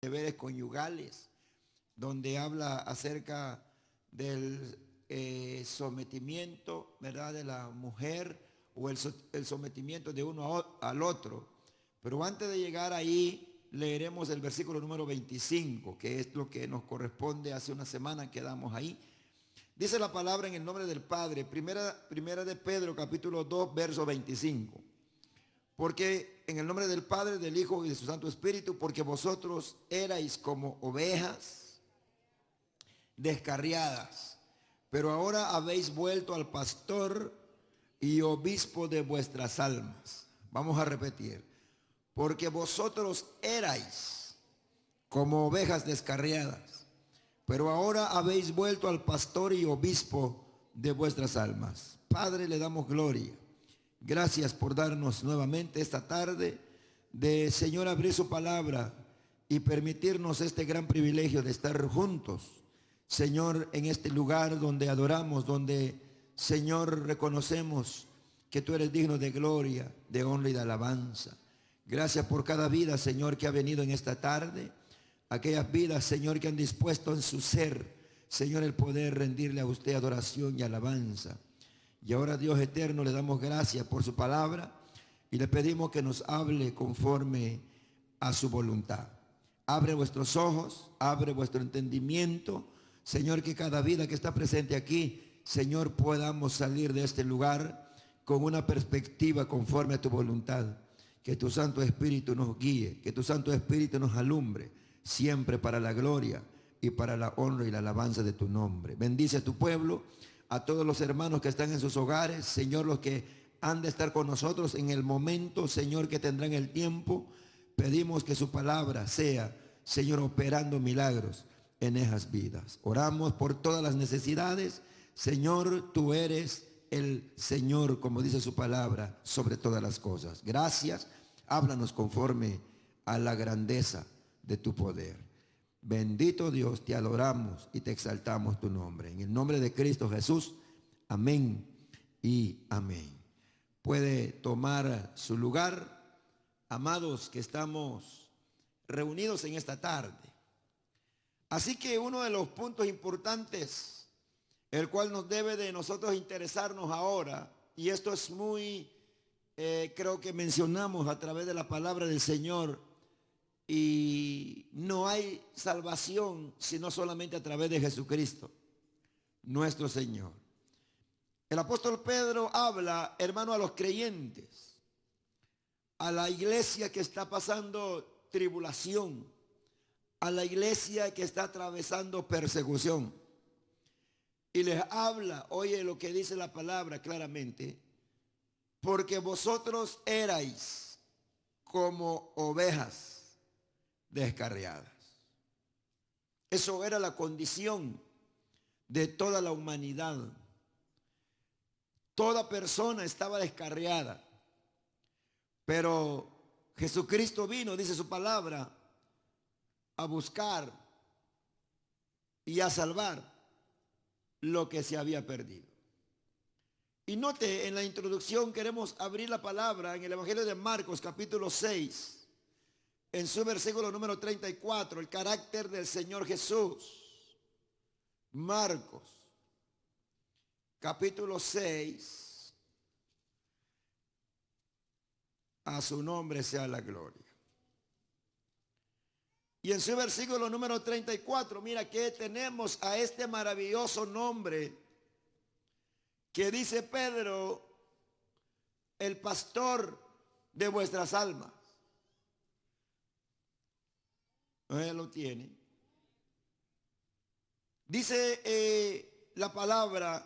deberes conyugales, donde habla acerca del sometimiento, ¿verdad?, de la mujer o el sometimiento de uno al otro. Pero antes de llegar ahí, leeremos el versículo número 25, que es lo que nos corresponde. Hace una semana quedamos ahí. Dice la palabra en el nombre del Padre, primera de Pedro, capítulo 2, verso 25. Porque en el nombre del Padre, del Hijo y de su Santo Espíritu, porque vosotros erais como ovejas descarriadas, pero ahora habéis vuelto al pastor y obispo de vuestras almas. Vamos a repetir. Porque vosotros erais como ovejas descarriadas, pero ahora habéis vuelto al pastor y obispo de vuestras almas. Padre, le damos gloria. Gracias por darnos nuevamente esta tarde de, Señor, abrir su palabra y permitirnos este gran privilegio de estar juntos, Señor, en este lugar donde adoramos, donde, Señor, reconocemos que tú eres digno de gloria, de honra y de alabanza. Gracias por cada vida, Señor, que ha venido en esta tarde. Aquellas vidas, Señor, que han dispuesto en su ser, Señor, el poder rendirle a usted adoración y alabanza. Y ahora, Dios eterno, le damos gracias por su palabra y le pedimos que nos hable conforme a su voluntad. Abre vuestros ojos, abre vuestro entendimiento, Señor, que cada vida que está presente aquí, Señor, podamos salir de este lugar con una perspectiva conforme a tu voluntad. Que tu Santo Espíritu nos guíe, que tu Santo Espíritu nos alumbre, siempre para la gloria y para la honra y la alabanza de tu nombre. Bendice a tu pueblo, a todos los hermanos que están en sus hogares, Señor, los que han de estar con nosotros en el momento, Señor, que tendrán el tiempo. Pedimos que su palabra sea, Señor, operando milagros en esas vidas. Oramos por todas las necesidades. Señor, tú eres el Señor, como dice su palabra, sobre todas las cosas. Gracias. Háblanos conforme a la grandeza de tu poder. Bendito Dios, te adoramos y te exaltamos tu nombre. En el nombre de Cristo Jesús, amén y amén. Puede tomar su lugar, amados, que estamos reunidos en esta tarde. Así que uno de los puntos importantes, el cual nos debe de nosotros interesarnos ahora, y esto es muy, creo que mencionamos a través de la palabra del Señor, y no hay salvación sino solamente a través de Jesucristo, nuestro Señor. El apóstol Pedro habla, hermano, a los creyentes, a la iglesia que está pasando tribulación, a la iglesia que está atravesando persecución. Y les habla, oye lo que dice la palabra claramente, porque vosotros erais como ovejas descarriadas. Eso era la condición de toda la humanidad. Toda persona estaba descarriada. Pero Jesucristo vino, dice su palabra, a buscar y a salvar lo que se había perdido. Y note, en la introducción queremos abrir la palabra en el Evangelio de Marcos, capítulo 6. En su versículo número 34, el carácter del Señor Jesús. Marcos, capítulo 6. A su nombre sea la gloria. Y en su versículo número 34, mira que tenemos a este maravilloso nombre que dice Pedro, el pastor de vuestras almas. Él lo tiene. Dice la palabra,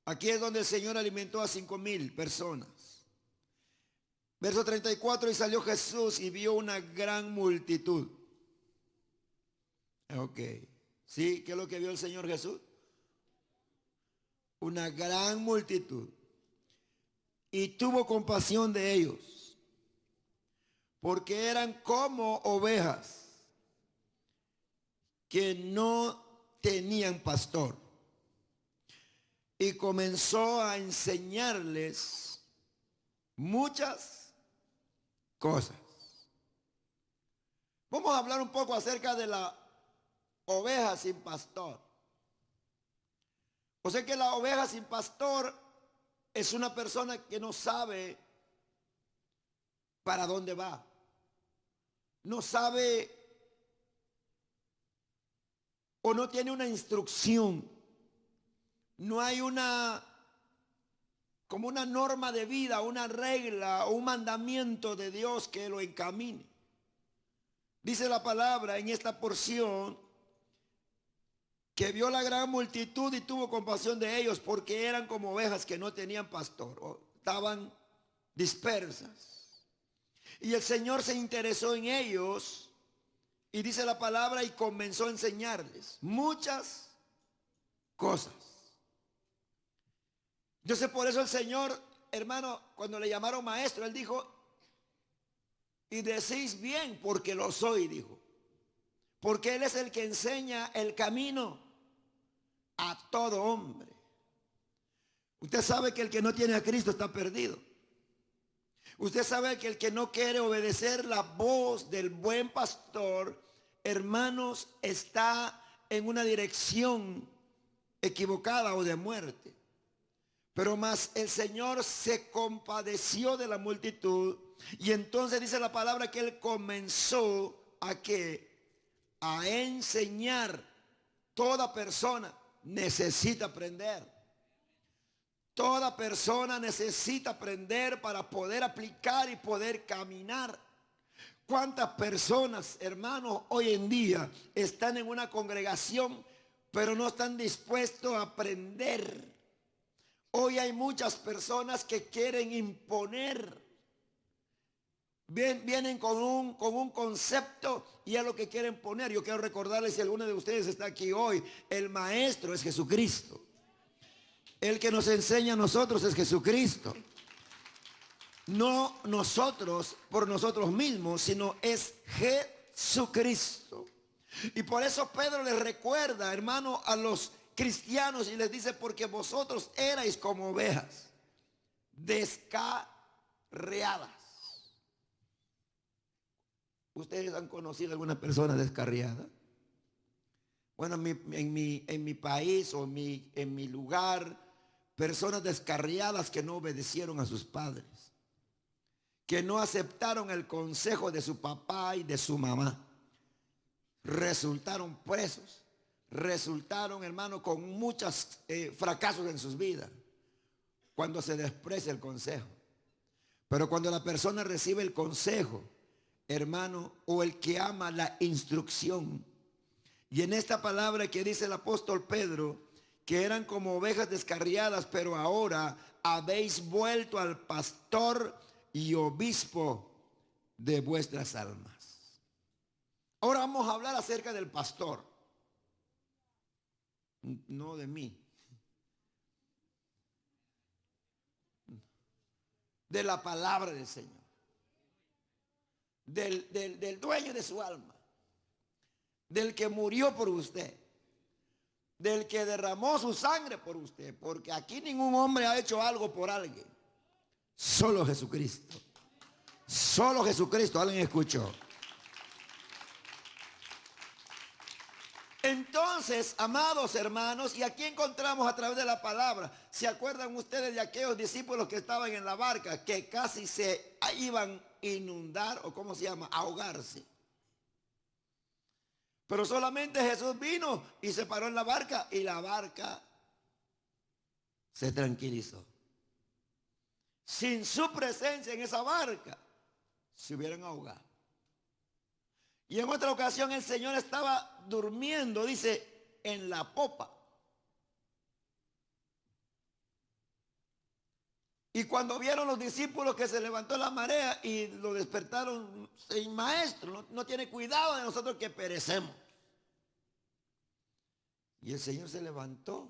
aquí es donde el Señor alimentó a 5,000 personas. Verso 34, y salió Jesús y vio una gran multitud. Ok. ¿Sí? ¿Qué es lo que vio el Señor Jesús? Una gran multitud. Y tuvo compasión de ellos, porque eran como ovejas que no tenían pastor. Y comenzó a enseñarles muchas cosas. Vamos a hablar un poco acerca de la oveja sin pastor. O sea que la oveja sin pastor es una persona que no sabe para dónde va. No sabe o no tiene una instrucción. No hay como una norma de vida, una regla o un mandamiento de Dios que lo encamine. Dice la palabra en esta porción que vio la gran multitud y tuvo compasión de ellos porque eran como ovejas que no tenían pastor o estaban dispersas. Y el Señor se interesó en ellos y dice la palabra y comenzó a enseñarles muchas cosas. Entonces por eso el Señor, hermano, cuando le llamaron maestro, él dijo, y decís bien porque lo soy, dijo. Porque Él es el que enseña el camino a todo hombre. Usted sabe que el que no tiene a Cristo está perdido. Usted sabe que el que no quiere obedecer la voz del buen pastor, hermanos, está en una dirección equivocada o de muerte. Pero más el Señor se compadeció de la multitud y entonces dice la palabra que Él comenzó a enseñar. Toda persona necesita aprender. Toda persona necesita aprender para poder aplicar y poder caminar. ¿Cuántas personas, hermanos, hoy en día están en una congregación, pero no están dispuestos a aprender? Hoy hay muchas personas que quieren imponer. Vienen con un concepto y es lo que quieren poner. Yo quiero recordarles, si alguno de ustedes está aquí hoy, el maestro es Jesucristo. El que nos enseña a nosotros es Jesucristo. No nosotros por nosotros mismos, sino es Jesucristo. Y por eso Pedro les recuerda, hermano, a los cristianos y les dice, porque vosotros erais como ovejas descarriadas. ¿Ustedes han conocido alguna persona descarriada? Bueno, en mi país o en mi lugar, personas descarriadas que no obedecieron a sus padres, que no aceptaron el consejo de su papá y de su mamá, resultaron presos, resultaron, hermano, con muchos fracasos en sus vidas, cuando se desprecia el consejo. Pero cuando la persona recibe el consejo, hermano, o el que ama la instrucción, y en esta palabra que dice el apóstol Pedro, que eran como ovejas descarriadas, pero ahora habéis vuelto al pastor y obispo de vuestras almas. Ahora vamos a hablar acerca del pastor, no de mí, de la palabra del Señor, del dueño de su alma, del que murió por usted, del que derramó su sangre por usted, porque aquí ningún hombre ha hecho algo por alguien, solo Jesucristo. Solo Jesucristo. ¿Alguien escuchó? Entonces, amados hermanos, y aquí encontramos a través de la palabra, ¿se acuerdan ustedes de aquellos discípulos que estaban en la barca, que casi se iban a inundar, o cómo se llama, ahogarse? Pero solamente Jesús vino y se paró en la barca y la barca se tranquilizó. Sin su presencia en esa barca, se hubieran ahogado. Y en otra ocasión el Señor estaba durmiendo, dice, en la popa. Y cuando vieron los discípulos que se levantó la marea y lo despertaron, el maestro, no tiene cuidado de nosotros que perecemos. Y el Señor se levantó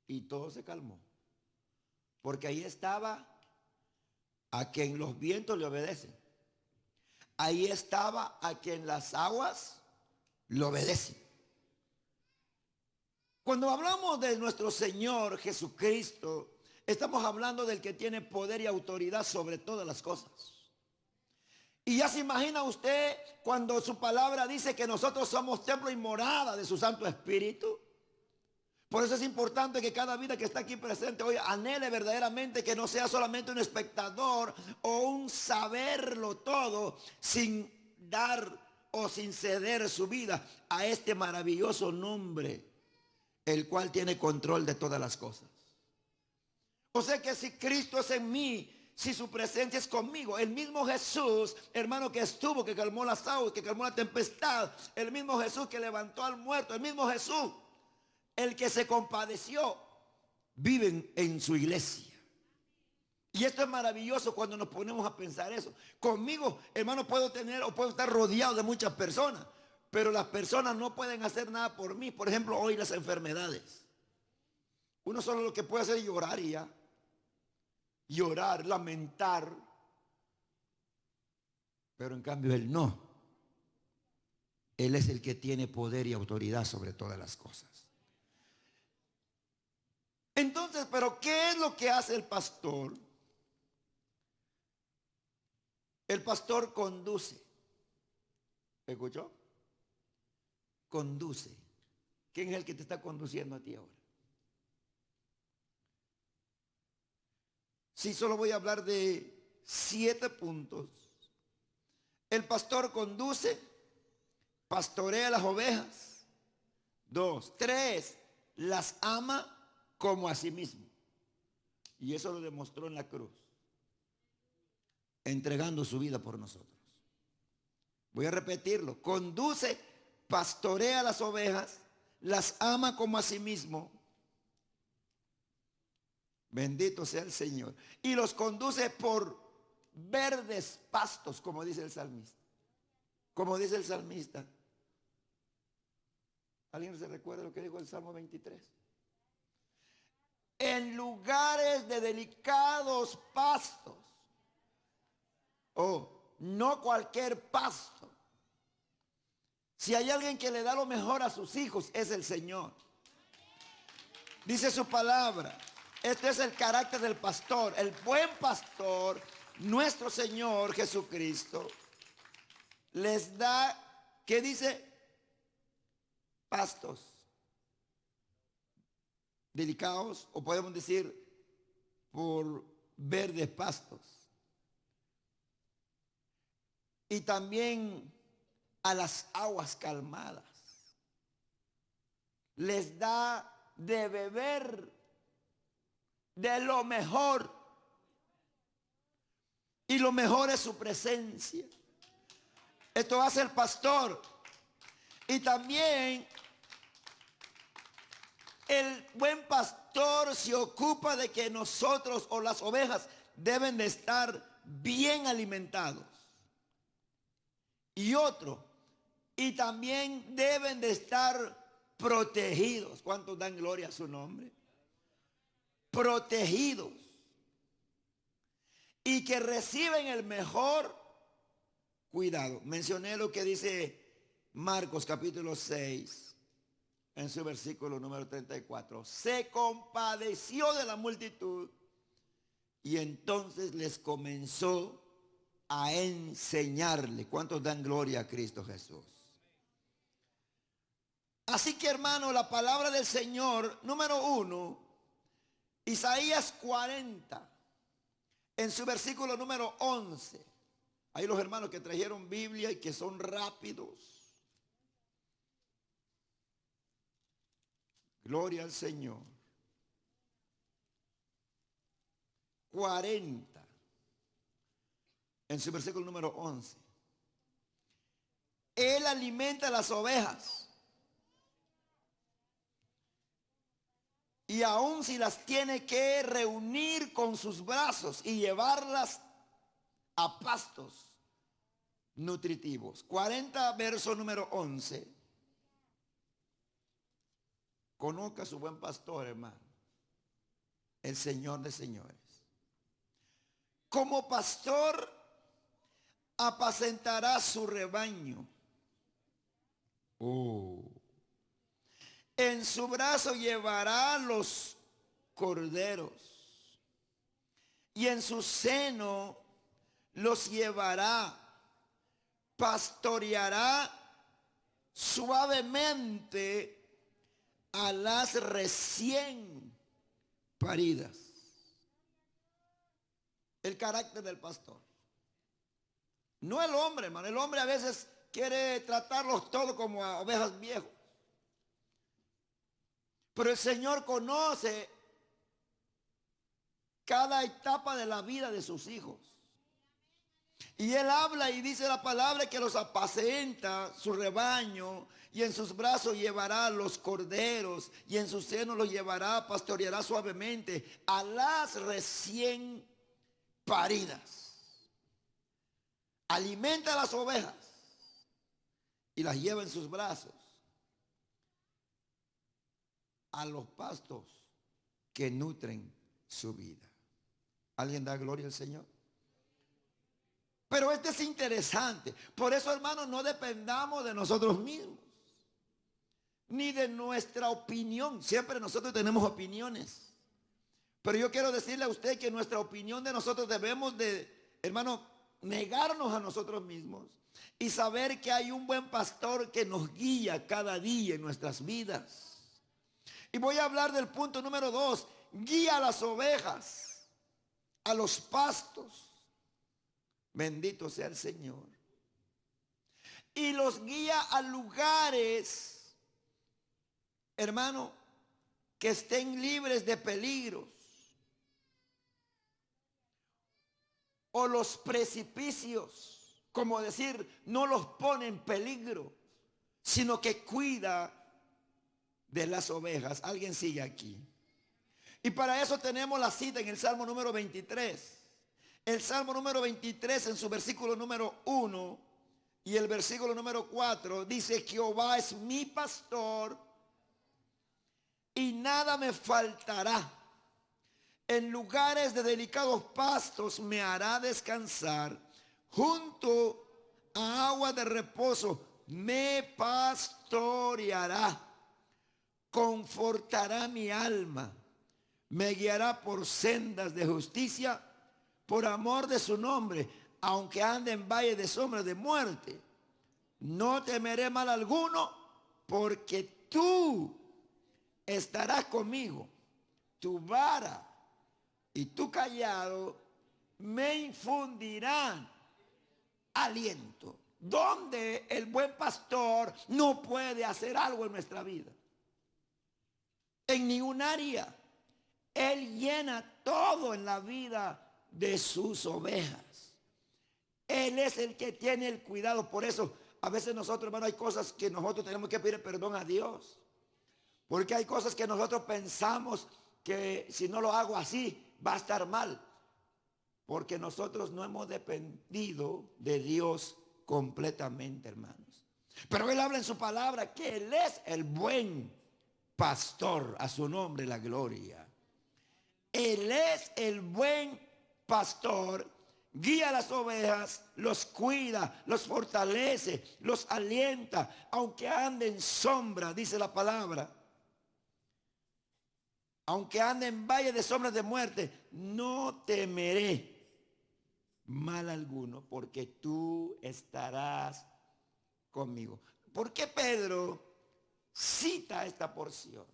y todo se calmó. Porque ahí estaba a quien los vientos le obedecen. Ahí estaba a quien las aguas le obedecen. Cuando hablamos de nuestro Señor Jesucristo, estamos hablando del que tiene poder y autoridad sobre todas las cosas. Y ya se imagina usted cuando su palabra dice que nosotros somos templo y morada de su Santo Espíritu. Por eso es importante que cada vida que está aquí presente hoy anhele verdaderamente que no sea solamente un espectador o un saberlo todo sin dar o sin ceder su vida a este maravilloso nombre, el cual tiene control de todas las cosas. O sea que si Cristo es en mí, si su presencia es conmigo, el mismo Jesús, hermano, que estuvo, que calmó las aguas, que calmó la tempestad, el mismo Jesús que levantó al muerto, el mismo Jesús, el que se compadeció, viven en su iglesia. Y esto es maravilloso cuando nos ponemos a pensar eso. Conmigo, hermano, puedo tener o puedo estar rodeado de muchas personas, pero las personas no pueden hacer nada por mí. Por ejemplo, hoy las enfermedades. Uno solo lo que puede hacer es llorar y ya. Llorar, lamentar. Pero en cambio él no. Él es el que tiene poder y autoridad sobre todas las cosas. Entonces, ¿pero qué es lo que hace el pastor? El pastor conduce. ¿Escuchó? Conduce. ¿Quién es el que te está conduciendo a ti ahora? Sí, solo voy a hablar de 7 puntos. El pastor conduce, pastorea las ovejas. 2, 3, las ama como a sí mismo. Y eso lo demostró en la cruz, entregando su vida por nosotros. Voy a repetirlo. Conduce, pastorea las ovejas, las ama como a sí mismo. Bendito sea el Señor. Y los conduce por verdes pastos, como dice el salmista. Como dice el salmista. ¿Alguien se recuerda lo que dijo el Salmo 23? En lugares de delicados pastos. No cualquier pasto. Si hay alguien que le da lo mejor a sus hijos, es el Señor. Dice su palabra. Este es el carácter del pastor. El buen pastor, nuestro Señor Jesucristo, les da, ¿qué dice? Pastos delicados, o podemos decir por verdes pastos. Y también a las aguas calmadas. Les da de beber de lo mejor. Y lo mejor es su presencia. Esto hace el pastor. Y también el buen pastor se ocupa de que nosotros o las ovejas deben de estar bien alimentados. Y otro, y también deben de estar protegidos. ¿Cuántos dan gloria a su nombre? Protegidos. Y que reciben el mejor cuidado. Mencioné lo que dice Marcos capítulo 6 en su versículo número 34. Se compadeció de la multitud y entonces les comenzó a enseñarle. ¿Cuántos dan gloria a Cristo Jesús? Así que, hermano, la palabra del Señor, número 1, Isaías 40, en su versículo número 11. Hay los hermanos que trajeron Biblia y que son rápidos. Gloria al Señor. 40. En su versículo número 11. Él alimenta las ovejas. Y aun si las tiene que reunir con sus brazos y llevarlas a pastos nutritivos. 40, verso número 11. Conozca a su buen pastor, hermano. El Señor de señores. Como pastor apacentará su rebaño. En su brazo llevará los corderos. Y en su seno los llevará. pastoreará suavemente a las recién paridas. El carácter del pastor. No el hombre, hermano. El hombre a veces quiere tratarlos todos como a ovejas viejas. Pero el Señor conoce cada etapa de la vida de sus hijos. Y Él habla y dice la palabra que los apacenta su rebaño, y en sus brazos llevará los corderos, y en su seno los llevará, pastoreará suavemente a las recién paridas. Alimenta a las ovejas y las lleva en sus brazos a los pastos que nutren su vida. ¿Alguien da gloria al Señor? Pero este es interesante. Por eso, hermanos, no dependamos de nosotros mismos, ni de nuestra opinión. Siempre nosotros tenemos opiniones. Pero yo quiero decirle a usted que nuestra opinión de nosotros debemos de, hermano, negarnos a nosotros mismos y saber que hay un buen pastor que nos guía cada día en nuestras vidas. Y voy a hablar del punto número 2. Guía a las ovejas a los pastos. Bendito sea el Señor. Y los guía a lugares, hermano, que estén libres de peligros. O los precipicios, como decir, no los pone en peligro, sino que cuida de las ovejas. Alguien sigue aquí. Y para eso tenemos la cita en el Salmo número 23. El Salmo número 23 en su versículo número 1 y el versículo número 4 dice: Jehová es mi pastor y nada me faltará. En lugares de delicados pastos me hará descansar. Junto a agua de reposo me pastoreará. Confortará mi alma. Me guiará por sendas de justicia, por amor de su nombre. Aunque ande en valle de sombra de muerte, no temeré mal alguno, porque tú estarás conmigo. Tu vara y tu callado me infundirán aliento. Donde el buen pastor no puede hacer algo en nuestra vida, en ningún área. Él llena todo en la vida de sus ovejas. Él es el que tiene el cuidado. Por eso a veces nosotros, hermano, hay cosas que nosotros tenemos que pedir perdón a Dios, porque hay cosas que nosotros pensamos que si no lo hago así va a estar mal, porque nosotros no hemos dependido de Dios completamente, hermanos. Pero Él habla en su palabra que Él es el buen pastor. A su nombre la gloria. Él es el buen pastor. Guía a las ovejas, los cuida, los fortalece, los alienta, aunque ande en sombra, dice la palabra. Aunque ande en valle de sombras de muerte, no temeré mal alguno, porque tú estarás conmigo. ¿Por qué Pedro cita esta porción?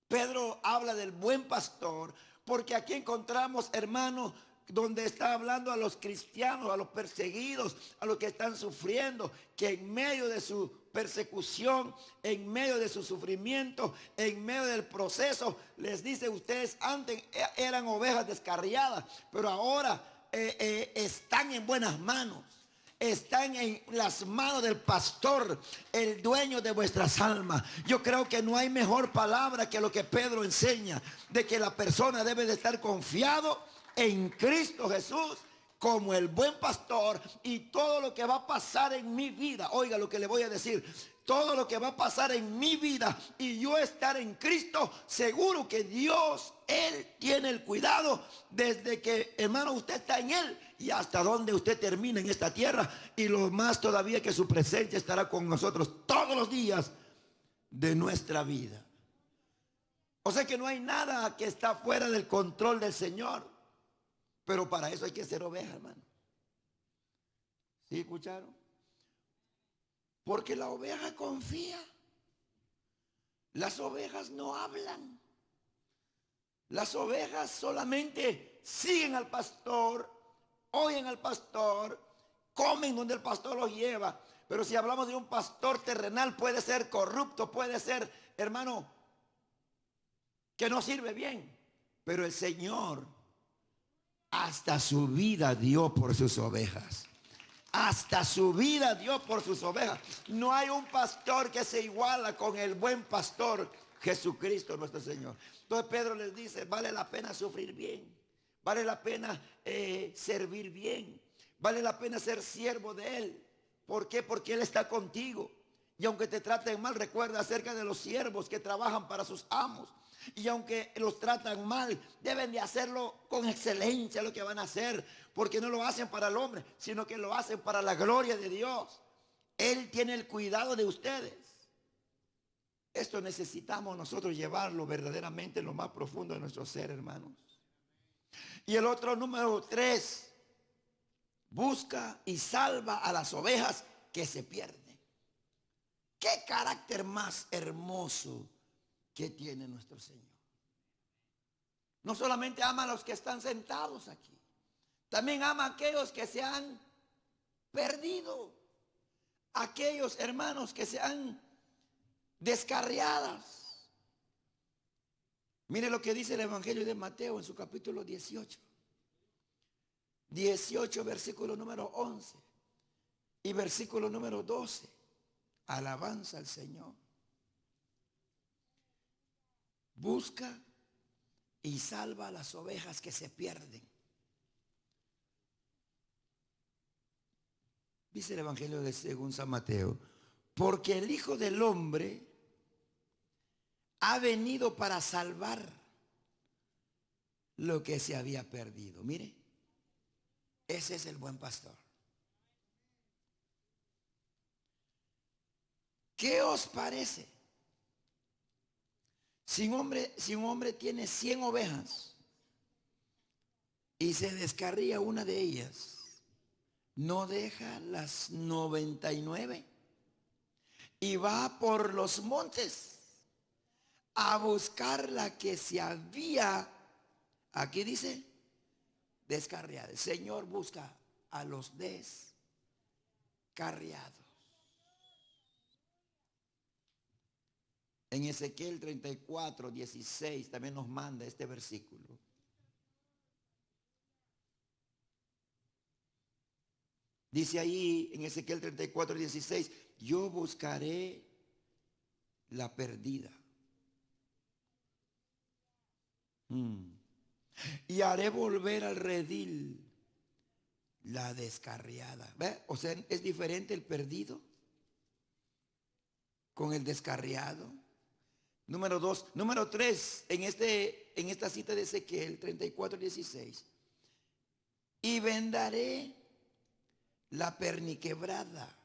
Pedro habla del buen pastor, porque aquí encontramos, hermanos, donde está hablando a los cristianos, a los perseguidos, a los que están sufriendo, que en medio de su persecución, en medio de su sufrimiento, en medio del proceso, les dice: ustedes antes eran ovejas descarriadas, pero ahora están en buenas manos. Están en las manos del pastor, el dueño de vuestras almas. Yo creo que no hay mejor palabra que lo que Pedro enseña, de que la persona debe de estar confiado en Cristo Jesús como el buen pastor. Y todo lo que va a pasar en mi vida, oiga lo que le voy a decir, todo lo que va a pasar en mi vida y yo estar en Cristo, seguro que Dios, Él tiene el cuidado desde que, hermano, usted está en Él y hasta donde usted termina en esta tierra, y lo más todavía, que su presencia estará con nosotros todos los días de nuestra vida. O sea que no hay nada que está fuera del control del Señor, pero para eso hay que ser oveja, hermano. ¿Sí escucharon? Porque la oveja confía. Las ovejas no hablan. Las ovejas solamente siguen al pastor, oyen al pastor, comen donde el pastor los lleva. Pero si hablamos de un pastor terrenal, puede ser corrupto, puede ser, hermano, que no sirve bien. Pero el Señor hasta su vida dio por sus ovejas. Hasta su vida dio por sus ovejas. No hay un pastor que se iguala con el buen pastor Jesucristo nuestro Señor. Entonces Pedro les dice, vale la pena sufrir bien. Vale la pena servir bien. Vale la pena ser siervo de Él. ¿Por qué? Porque Él está contigo. Y aunque te traten mal, recuerda acerca de los siervos que trabajan para sus amos. Y aunque los tratan mal, deben de hacerlo con excelencia lo que van a hacer. Porque no lo hacen para el hombre, sino que lo hacen para la gloria de Dios. Él tiene el cuidado de ustedes. Esto necesitamos nosotros llevarlo verdaderamente en lo más profundo de nuestro ser, hermanos. Y el otro número 3, busca y salva a las ovejas que se pierden. Qué carácter más hermoso que tiene nuestro Señor. No solamente ama a los que están sentados aquí, también ama a aquellos que se han perdido, aquellos hermanos que se han descarriadas. Mire lo que dice el Evangelio de Mateo en su capítulo 18. 18, versículo número 11 y versículo número 12. Alabanza al Señor. Busca y salva a las ovejas que se pierden. Dice el Evangelio de según San Mateo, porque el Hijo del Hombre ha venido para salvar lo que se había perdido. Mire, ese es el buen pastor. ¿Qué os parece? Si un hombre tiene 100 ovejas y se descarría una de ellas, ¿no deja las 99 y va por los montes a buscar la que se había, aquí dice, descarriada? El Señor busca a los descarriados. En Ezequiel 34, 16 también nos manda este versículo. Dice ahí en Ezequiel 34, 16, yo buscaré la perdida. Y haré volver al redil la descarriada. ¿Ve? O sea, es diferente el perdido con el descarriado. Número 2. Número 3, en esta cita de Ezequiel 34, 16. Y vendaré la perniquebrada,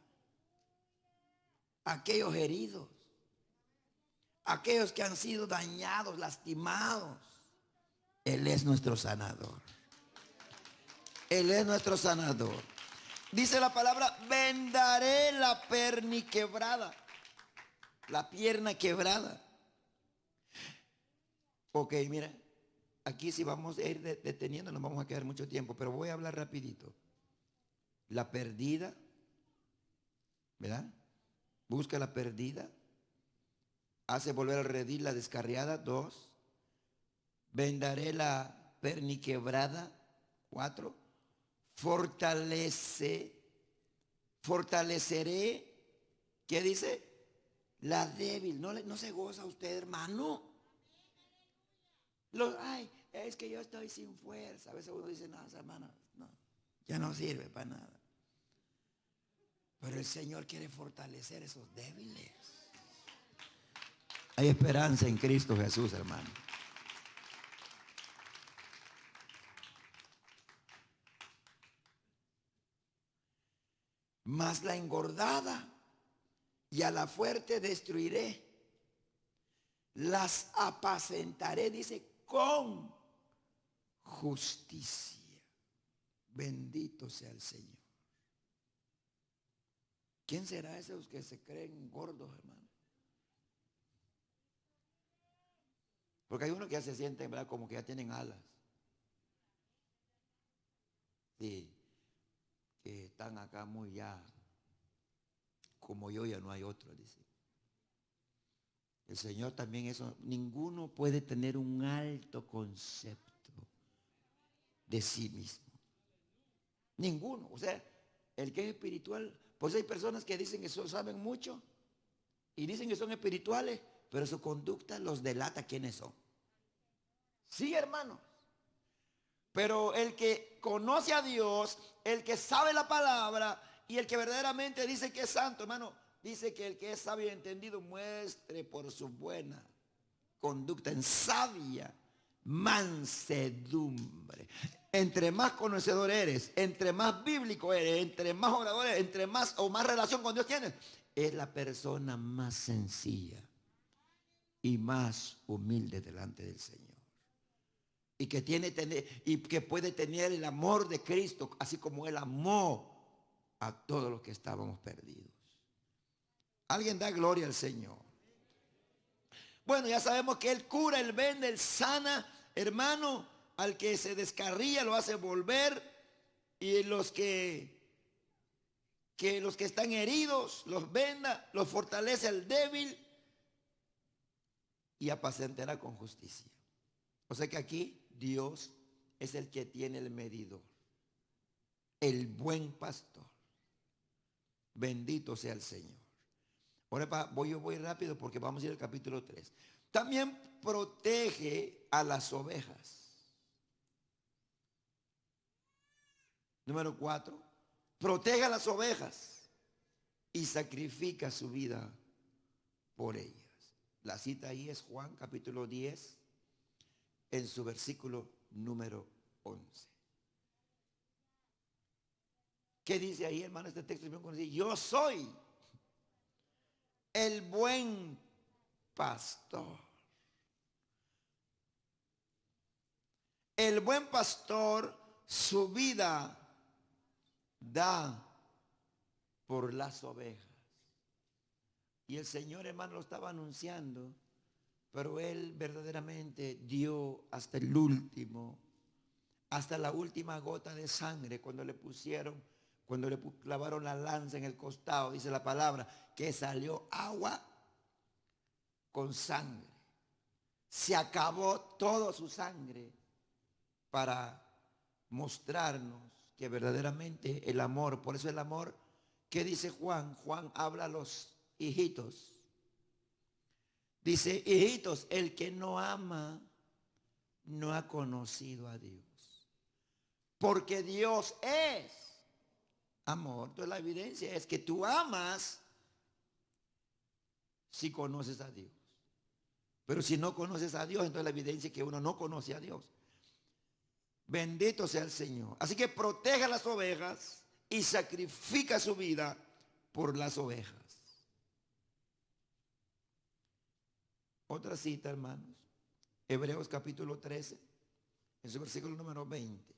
aquellos heridos, aquellos que han sido dañados, lastimados. Él es nuestro sanador. Él es nuestro sanador. Dice la palabra, vendaré la perniquebrada, la pierna quebrada. Ok, mira, aquí sí vamos a ir deteniendo, nos vamos a quedar mucho tiempo, pero voy a hablar rapidito. La perdida, ¿verdad? Busca la perdida. Hace volver al redil la descarriada. 2. Vendaré la perniquebrada. 4. Fortaleceré, ¿qué dice? La débil. No se goza usted, hermano. Ay, es que yo estoy sin fuerza. A veces uno dice, no, hermano, no, ya no sirve para nada. Pero el Señor quiere fortalecer esos débiles. Hay esperanza en Cristo Jesús, hermano. Mas la engordada y a la fuerte destruiré. Las apacentaré, dice, con justicia. Bendito sea el Señor. ¿Quién será esos que se creen gordos, hermano? Porque hay unos que ya se sienten, ¿verdad? Como que ya tienen alas. Sí, que están acá muy ya, como yo ya no hay otro, dice. El Señor también eso, ninguno puede tener un alto concepto de sí mismo. Ninguno. O sea, el que es espiritual, pues hay personas que dicen que saben mucho y dicen que son espirituales, pero su conducta los delata quiénes son. Sí, hermano. Pero el que conoce a Dios, el que sabe la palabra y el que verdaderamente dice que es santo, hermano, dice que el que es sabio y entendido muestre por su buena conducta en sabia mansedumbre. Entre más conocedor eres, entre más bíblico eres, entre más orador eres, entre más o más relación con Dios tienes, es la persona más sencilla y más humilde delante del Señor. Y que y que puede tener el amor de Cristo, así como Él amó a todos los que estábamos perdidos. Alguien da gloria al Señor. Bueno, ya sabemos que Él cura, Él vende, Él sana, hermano, al que se descarría lo hace volver, y los que están heridos los venda, los fortalece al débil y apacentará con justicia. O sea que aquí Dios es el que tiene el medidor, el buen pastor. Bendito sea el Señor. Ahora yo voy rápido porque vamos a ir al capítulo 3. También protege a las ovejas. Número 4. Protege a las ovejas y sacrifica su vida por ellas. La cita ahí es Juan capítulo 10 en su versículo número 11. ¿Qué dice ahí, hermano? Este texto es bien conocido. Yo soy el buen pastor. El buen pastor su vida da por las ovejas. Y el Señor, hermano, lo estaba anunciando, pero Él verdaderamente dio hasta el último, hasta la última gota de sangre cuando le clavaron la lanza en el costado, dice la palabra, que salió agua con sangre. Se acabó toda su sangre para mostrarnos que verdaderamente el amor, por eso el amor, ¿qué dice Juan? Juan habla a los hijitos. Dice, hijitos, el que no ama no ha conocido a Dios. Porque Dios es amor. Entonces la evidencia es que tú amas si conoces a Dios. Pero si no conoces a Dios, entonces la evidencia es que uno no conoce a Dios. Bendito sea el Señor. Así que protege a las ovejas y sacrifica su vida por las ovejas. Otra cita, hermanos. Hebreos capítulo 13, en su versículo número 20.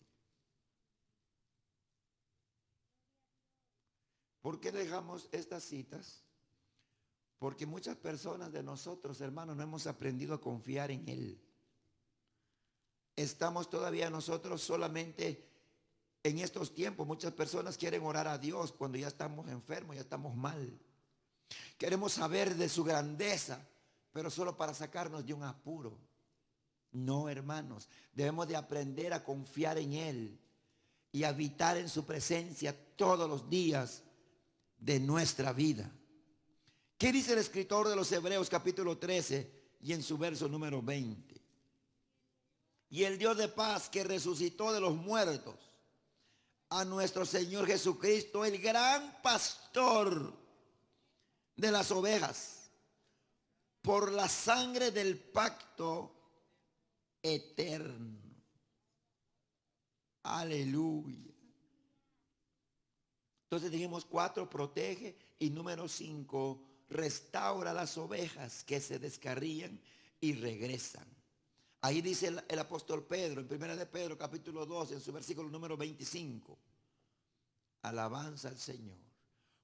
¿Por qué dejamos estas citas? Porque muchas personas de nosotros, hermanos, no hemos aprendido a confiar en Él. Estamos todavía nosotros solamente en estos tiempos. Muchas personas quieren orar a Dios cuando ya estamos enfermos, ya estamos mal. Queremos saber de su grandeza, pero solo para sacarnos de un apuro. No, hermanos, debemos de aprender a confiar en Él y habitar en su presencia todos los días de nuestra vida. ¿Qué dice el escritor de los Hebreos capítulo 13 y en su verso número 20? Y el Dios de paz que resucitó de los muertos a nuestro Señor Jesucristo, el gran pastor de las ovejas, por la sangre del pacto eterno. Aleluya. Entonces dijimos 4, protege, y número 5, restaura las ovejas que se descarrían y regresan. Ahí dice el apóstol Pedro, en 1 de Pedro capítulo 2, en su versículo número 25. Alabanza al Señor.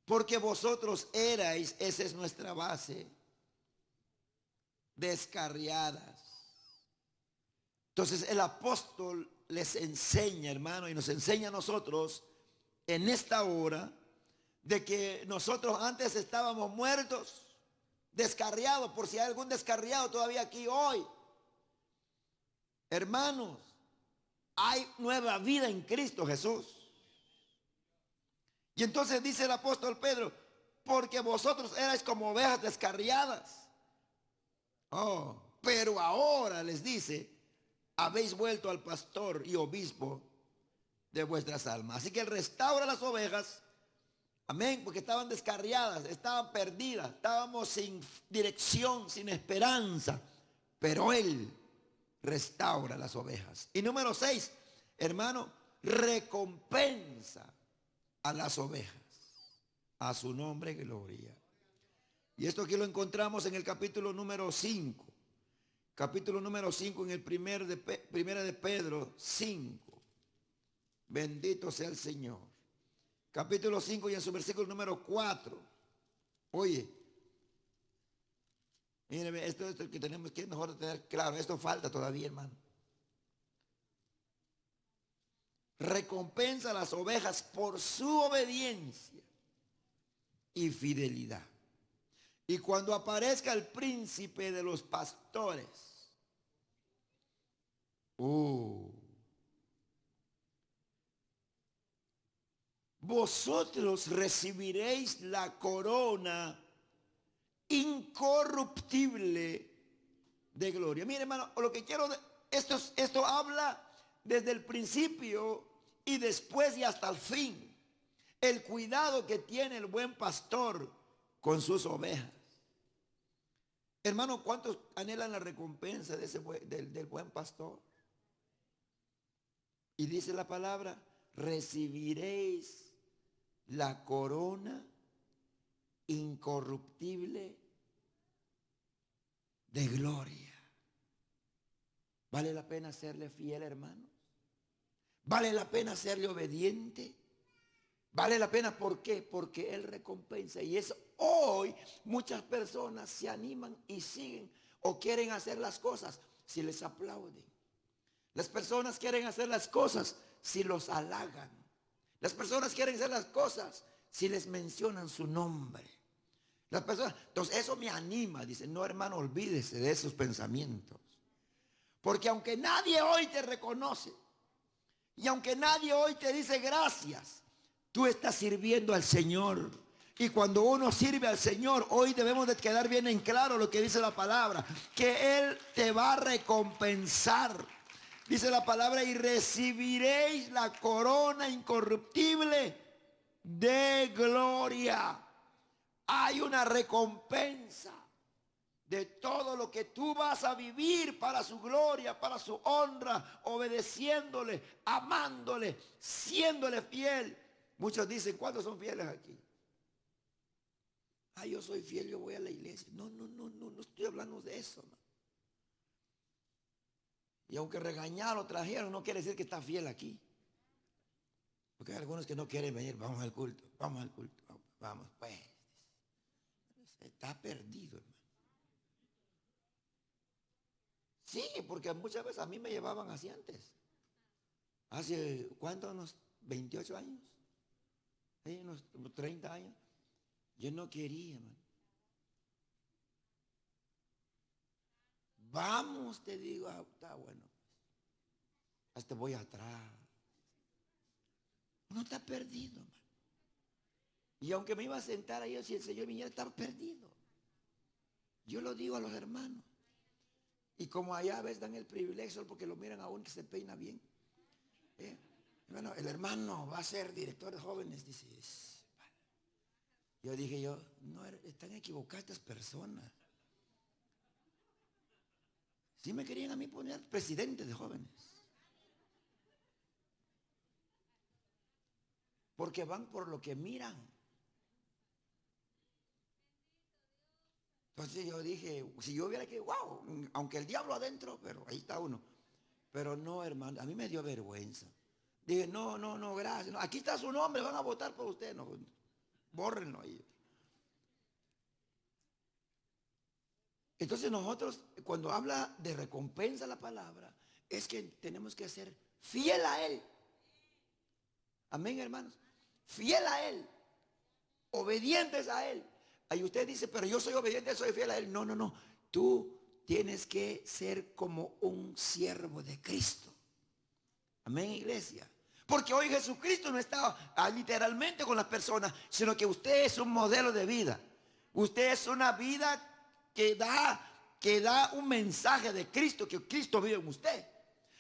Porque vosotros erais, esa es nuestra base, descarriadas. Entonces el apóstol les enseña, hermano, y nos enseña a nosotros en esta hora de que nosotros antes estábamos muertos, descarriados, por si hay algún descarriado todavía aquí hoy. Hermanos, hay nueva vida en Cristo Jesús. Y entonces dice el apóstol Pedro, porque vosotros erais como ovejas descarriadas. Oh, pero ahora les dice, habéis vuelto al pastor y obispo de vuestras almas. Así que él restaura las ovejas, amén, porque estaban descarriadas, estaban perdidas, estábamos sin dirección, sin esperanza, pero él restaura las ovejas. Y número 6, hermano, recompensa a las ovejas. A su nombre gloria. Y esto aquí lo encontramos en el capítulo número 5. Capítulo número 5 en el primera de Pedro 5. Bendito sea el Señor. Capítulo 5 y en su versículo número 4. Oye, mire, esto es lo que tenemos que mejor tener claro. Esto falta todavía, hermano. Recompensa a las ovejas por su obediencia y fidelidad. Y cuando aparezca el príncipe de los pastores, vosotros recibiréis la corona incorruptible de gloria. Mire, hermano, lo que quiero, esto habla desde el principio y después y hasta el fin. El cuidado que tiene el buen pastor con sus ovejas. Hermano, ¿cuántos anhelan la recompensa de del buen pastor? Y dice la palabra, recibiréis la corona incorruptible de gloria. ¿Vale la pena serle fiel, hermano? ¿Vale la pena serle obediente? ¿Vale la pena? ¿Por qué? Porque Él recompensa. Y es hoy muchas personas se animan y siguen o quieren hacer las cosas si les aplauden. Las personas quieren hacer las cosas si los halagan. Las personas quieren hacer las cosas si les mencionan su nombre. Las personas, entonces eso me anima. Dice, no, hermano, olvídese de esos pensamientos. Porque aunque nadie hoy te reconoce y aunque nadie hoy te dice gracias, tú estás sirviendo al Señor. Y cuando uno sirve al Señor, hoy debemos de quedar bien en claro lo que dice la palabra, que Él te va a recompensar. Dice la palabra, y recibiréis la corona incorruptible de gloria. Hay una recompensa de todo lo que tú vas a vivir para su gloria, para su honra, obedeciéndole, amándole, siéndole fiel. Muchos dicen, ¿cuántos son fieles aquí? Ah, yo soy fiel, yo voy a la iglesia. No estoy hablando de eso, man. Y aunque regañaron, trajeron, no quiere decir que está fiel aquí. Porque hay algunos que no quieren venir, vamos al culto, vamos, pues. Está perdido, hermano. Sí, porque muchas veces a mí me llevaban así antes. Hace, ¿cuánto? Unos 28 años. Unos 30 años. Yo no quería, hermano. Vamos, te digo, está bueno. Hasta voy atrás. Uno está perdido, hermano. Y aunque me iba a sentar ahí, si el Señor viniera, estaba perdido. Yo lo digo a los hermanos. Y como allá a veces dan el privilegio porque lo miran a uno que se peina bien. Bueno, el hermano va a ser director de jóvenes, dice. Yo dije no, están equivocadas estas personas. Sí me querían a mí poner presidente de jóvenes. Porque van por lo que miran. Entonces yo dije, si yo hubiera que, wow, aunque el diablo adentro, pero ahí está uno. Pero no, hermano, a mí me dio vergüenza. Dije, no, gracias. No, aquí está su nombre, van a votar por usted. No. Bórrenlo ahí. Entonces nosotros, cuando habla de recompensa la palabra, es que tenemos que ser fiel a Él. Amén, hermanos. Fiel a Él. Obedientes a Él. Ahí usted dice, pero yo soy obediente, soy fiel a Él. No, no, no. Tú tienes que ser como un siervo de Cristo. Amén, iglesia. Porque hoy Jesucristo no está literalmente con las personas, sino que usted es un modelo de vida. Usted es una vida que da un mensaje de Cristo, que Cristo vive en usted.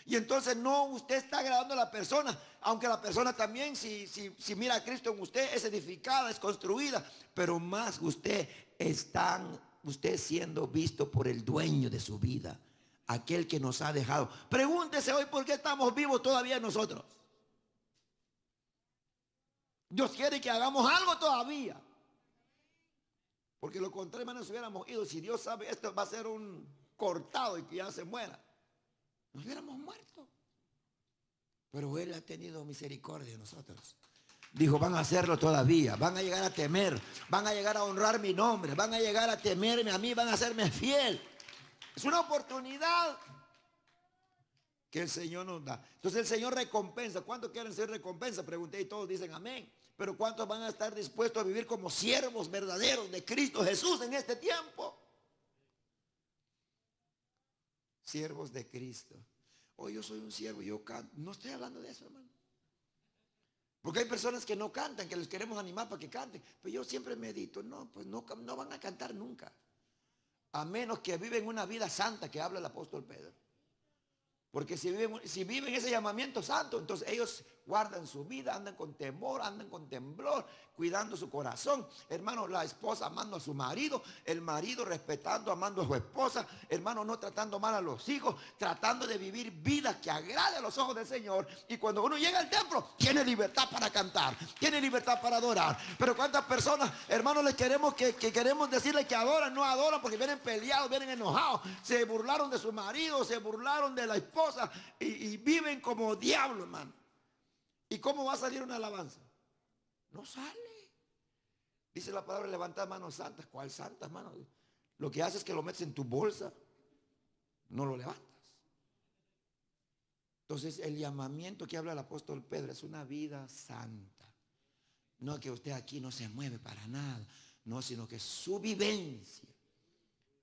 Y entonces no usted está agradando a la persona, aunque la persona también, si mira a Cristo en usted, es edificada, es construida, pero más usted siendo visto por el dueño de su vida, aquel que nos ha dejado. Pregúntese hoy por qué estamos vivos todavía nosotros. Dios quiere que hagamos algo todavía. Porque lo contrario, nos hubiéramos ido. Si Dios sabe esto va a ser un cortado y que ya se muera, nos hubiéramos muerto. Pero Él ha tenido misericordia de nosotros. Dijo, van a hacerlo todavía, van a llegar a temer, van a llegar a honrar mi nombre, van a llegar a temerme a mí, van a hacerme fiel. Es una oportunidad que el Señor nos da. Entonces el Señor recompensa. ¿Cuántos quieren ser recompensa? Pregunté y todos dicen amén. Pero ¿cuántos van a estar dispuestos a vivir como siervos verdaderos de Cristo Jesús en este tiempo? Siervos de Cristo. Hoy yo soy un siervo, yo canto. No estoy hablando de eso, hermano. Porque hay personas que no cantan, que les queremos animar para que canten. Pero yo siempre medito, no, pues no van a cantar nunca. A menos que viven una vida santa que habla el apóstol Pedro. Porque si viven ese llamamiento santo, entonces ellos guardan su vida, andan con temor, andan con temblor, cuidando su corazón. Hermano, la esposa amando a su marido, el marido respetando, amando a su esposa, hermano, no tratando mal a los hijos, tratando de vivir vida que agrade a los ojos del Señor. Y cuando uno llega al templo, tiene libertad para cantar, tiene libertad para adorar. Pero cuántas personas, hermanos, les queremos que queremos decirles que adoran, no adoran porque vienen peleados, vienen enojados, se burlaron de su marido, se burlaron de la esposa y viven como diablo, hermano. ¿Y cómo va a salir una alabanza? No sale. Dice la palabra levantar manos santas. ¿Cuál santas, hermano? Lo que haces es que lo metes en tu bolsa, no lo levantas. Entonces el llamamiento que habla el apóstol Pedro es una vida santa. No que usted aquí no se mueve para nada, no, sino que su vivencia.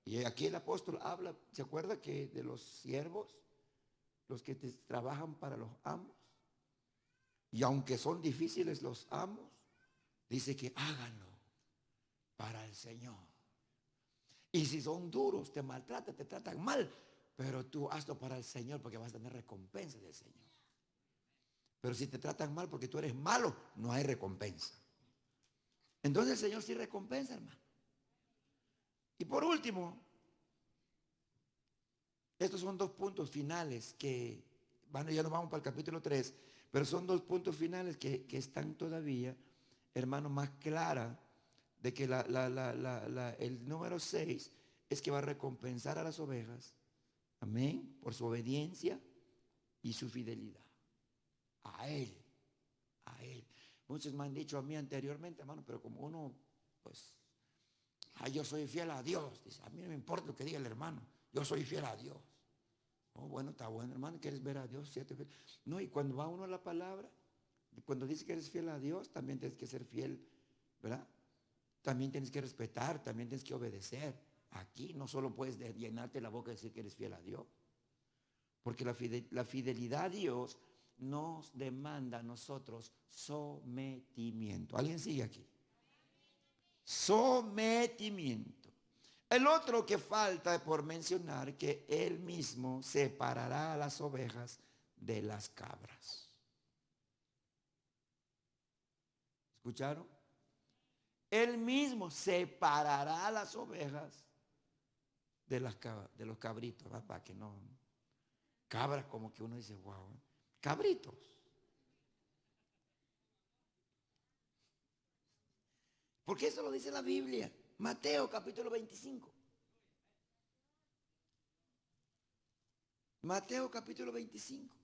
Y aquí el apóstol habla, ¿se acuerda que de los siervos, los que trabajan para los amos? Y aunque son difíciles los amos, dice que háganlo para el Señor. Y si son duros, te maltratan, te tratan mal, pero tú hazlo para el Señor porque vas a tener recompensa del Señor. Pero si te tratan mal porque tú eres malo, no hay recompensa. Entonces el Señor sí recompensa, hermano. Y por último, estos son dos puntos finales que ya nos vamos para el capítulo 3, pero son dos puntos finales que están todavía, hermano, más clara de que el número 6 es que va a recompensar a las ovejas, amén, por su obediencia y su fidelidad. A Él. Muchos me han dicho a mí anteriormente, hermano, pero como uno, pues, yo soy fiel a Dios. Dice, a mí no me importa lo que diga el hermano, yo soy fiel a Dios. Oh, bueno, está bueno, hermano, ¿quieres ver a Dios? No, y cuando va uno a la palabra, cuando dice que eres fiel a Dios, también tienes que ser fiel, ¿verdad? También tienes que respetar, también tienes que obedecer. Aquí no solo puedes llenarte la boca y decir que eres fiel a Dios. Porque la fidelidad a Dios nos demanda a nosotros sometimiento. ¿Alguien sigue aquí? Sometimiento. El otro que falta por mencionar, que Él mismo separará a las ovejas de las cabras. ¿Escucharon? Él mismo separará a las ovejas de los cabritos, ¿verdad? Para que no. Cabras como que uno dice, wow, cabritos. Porque eso lo dice la Biblia. Mateo capítulo 25. Mateo capítulo 25.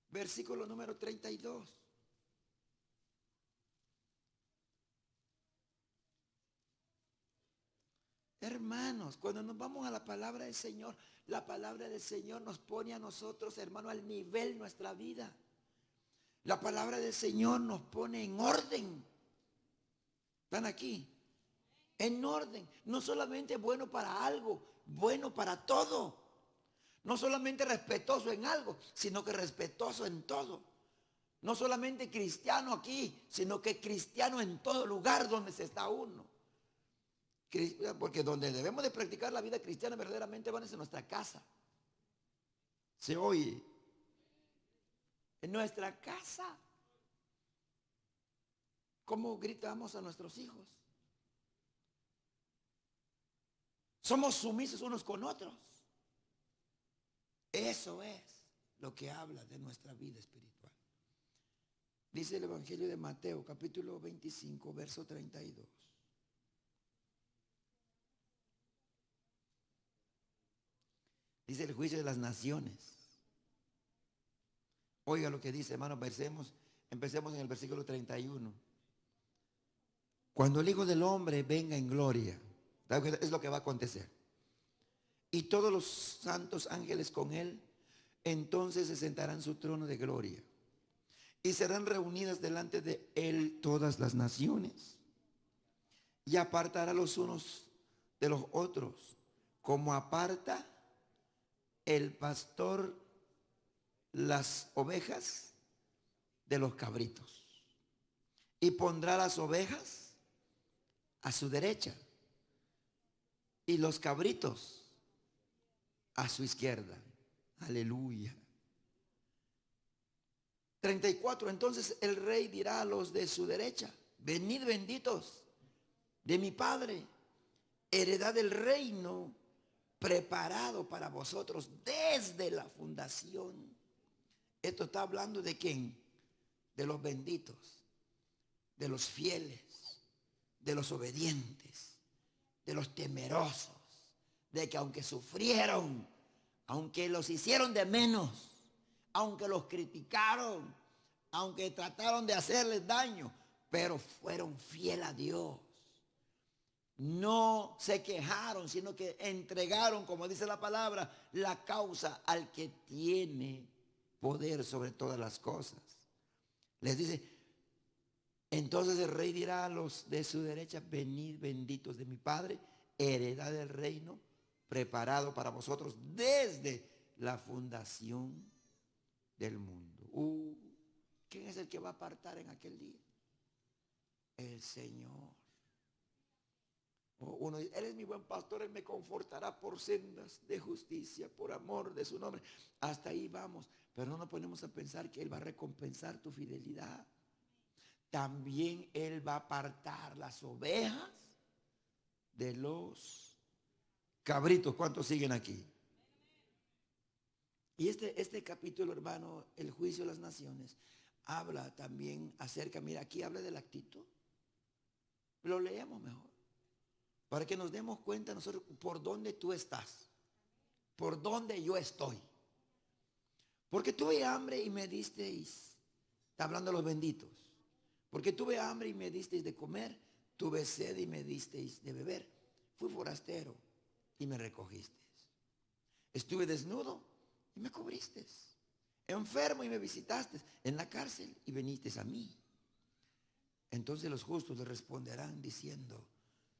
Versículo número 32. Hermanos, cuando nos vamos a la palabra del Señor, la palabra del Señor nos pone a nosotros, hermano, al nivel de nuestra vida. La palabra del Señor nos pone en orden. ¿Están aquí? En orden. No solamente bueno para algo, bueno para todo. No solamente respetuoso en algo, sino que respetuoso en todo. No solamente cristiano aquí, sino que cristiano en todo lugar donde se está uno. Porque donde debemos de practicar la vida cristiana verdaderamente van es en nuestra casa. Se oye. En nuestra casa. ¿Cómo gritamos a nuestros hijos? Somos sumisos unos con otros. Eso es lo que habla de nuestra vida espiritual. Dice el Evangelio de Mateo, capítulo 25, verso 32. Dice el juicio de las naciones. Oiga lo que dice, hermano, empecemos en el versículo 31. Cuando el Hijo del Hombre venga en gloria, es lo que va a acontecer. Y todos los santos ángeles con él, entonces se sentarán en su trono de gloria. Y serán reunidas delante de él todas las naciones. Y apartará los unos de los otros, como aparta el pastor las ovejas de los cabritos. Y pondrá las ovejas a su derecha y los cabritos a su izquierda. Aleluya. 34. Entonces el rey dirá a los de su derecha: venid benditos de mi Padre, heredad del reino preparado para vosotros desde la fundación. Esto está hablando de quién, de los benditos, de los fieles, de los obedientes, de los temerosos, de que aunque sufrieron, aunque los hicieron de menos, aunque los criticaron, aunque trataron de hacerles daño, pero fueron fieles a Dios. No se quejaron, sino que entregaron, como dice la palabra, la causa al que tiene poder sobre todas las cosas. Les dice, entonces el rey dirá a los de su derecha: venid benditos de mi Padre, heredad del reino preparado para vosotros desde la fundación del mundo. ¿Quién es el que va a apartar en aquel día? El Señor. Uno dice, Él es mi buen pastor, Él me confortará por sendas de justicia, por amor de su nombre. Hasta ahí vamos, pero no nos ponemos a pensar que Él va a recompensar tu fidelidad. También Él va a apartar las ovejas de los cabritos. ¿Cuántos siguen aquí? Y este capítulo, hermano, el juicio de las naciones, habla también acerca, mira, aquí habla de la actitud. Lo leemos mejor, para que nos demos cuenta nosotros por dónde tú estás, por dónde yo estoy. Porque tuve hambre y me disteis, está hablando de los benditos. Porque tuve hambre y me disteis de comer, tuve sed y me disteis de beber, fui forastero y me recogisteis. Estuve desnudo y me cubristeis, enfermo y me visitasteis, en la cárcel y vinisteis a mí. Entonces los justos le responderán diciendo: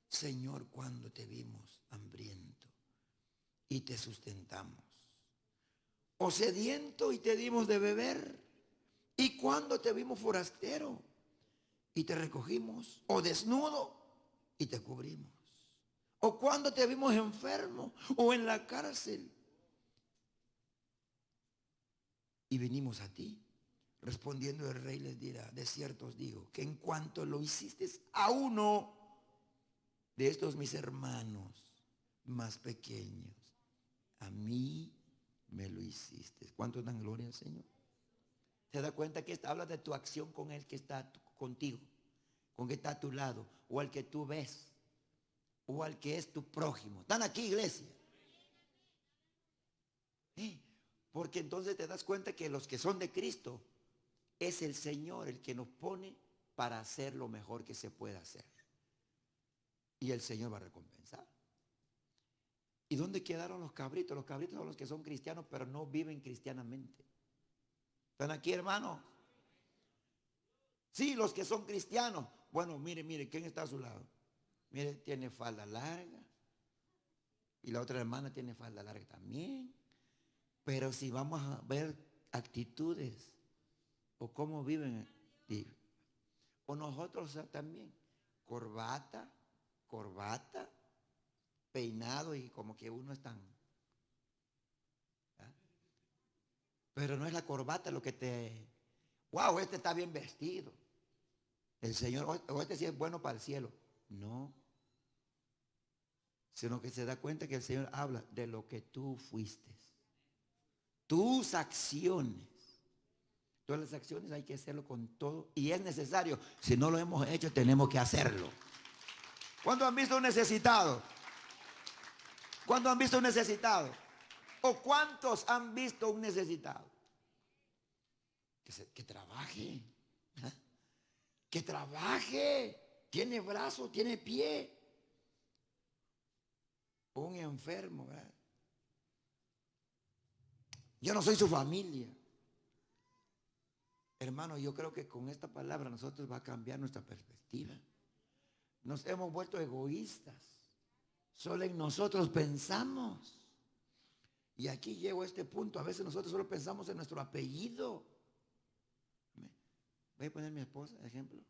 Señor, ¿cuándo te vimos hambriento y te sustentamos? O sediento y te dimos de beber. ¿Y cuándo te vimos forastero y te recogimos? O desnudo y te cubrimos. ¿O cuándo te vimos enfermo o en la cárcel y venimos a ti? Respondiendo el rey les dirá: de cierto os digo que en cuanto lo hiciste a uno de estos mis hermanos más pequeños, a mí me lo hiciste. ¿Cuánto dan gloria al Señor? ¿Te das cuenta que habla de tu acción con el que está contigo, con el que está a tu lado, o al que tú ves, o al que es tu prójimo? ¿Están aquí, iglesia? Porque entonces te das cuenta que los que son de Cristo, es el Señor el que nos pone para hacer lo mejor que se pueda hacer. Y el Señor va a recompensar. ¿Y dónde quedaron los cabritos? Los cabritos son los que son cristianos, pero no viven cristianamente. ¿Están aquí, hermanos? Sí, los que son cristianos. Bueno, mire, ¿quién está a su lado? Mire, tiene falda larga. Y la otra hermana tiene falda larga también. Pero si vamos a ver actitudes o cómo viven, o nosotros también, corbata, peinado y como que uno es tan... ¿ah? Pero no es la corbata lo que te... Wow, este está bien vestido. El Señor, o este sí es bueno para el cielo. No. Sino que se da cuenta que el Señor habla de lo que tú fuiste. Tus acciones. Todas las acciones hay que hacerlo con todo. Y es necesario. Si no lo hemos hecho, tenemos que hacerlo. ¿Cuándo han visto un necesitado? ¿Cuándo han visto un necesitado? ¿O cuántos han visto un necesitado? Que trabaje. ¿Ah? Que trabaje. Tiene brazo, tiene pie. Un enfermo, ¿verdad? Yo no soy su familia. Hermano, yo creo que con esta palabra nosotros va a cambiar nuestra perspectiva. Nos hemos vuelto egoístas. Solo en nosotros pensamos. Y aquí llego a este punto. A veces nosotros solo pensamos en nuestro apellido. Voy a poner a mi esposa, de ejemplo.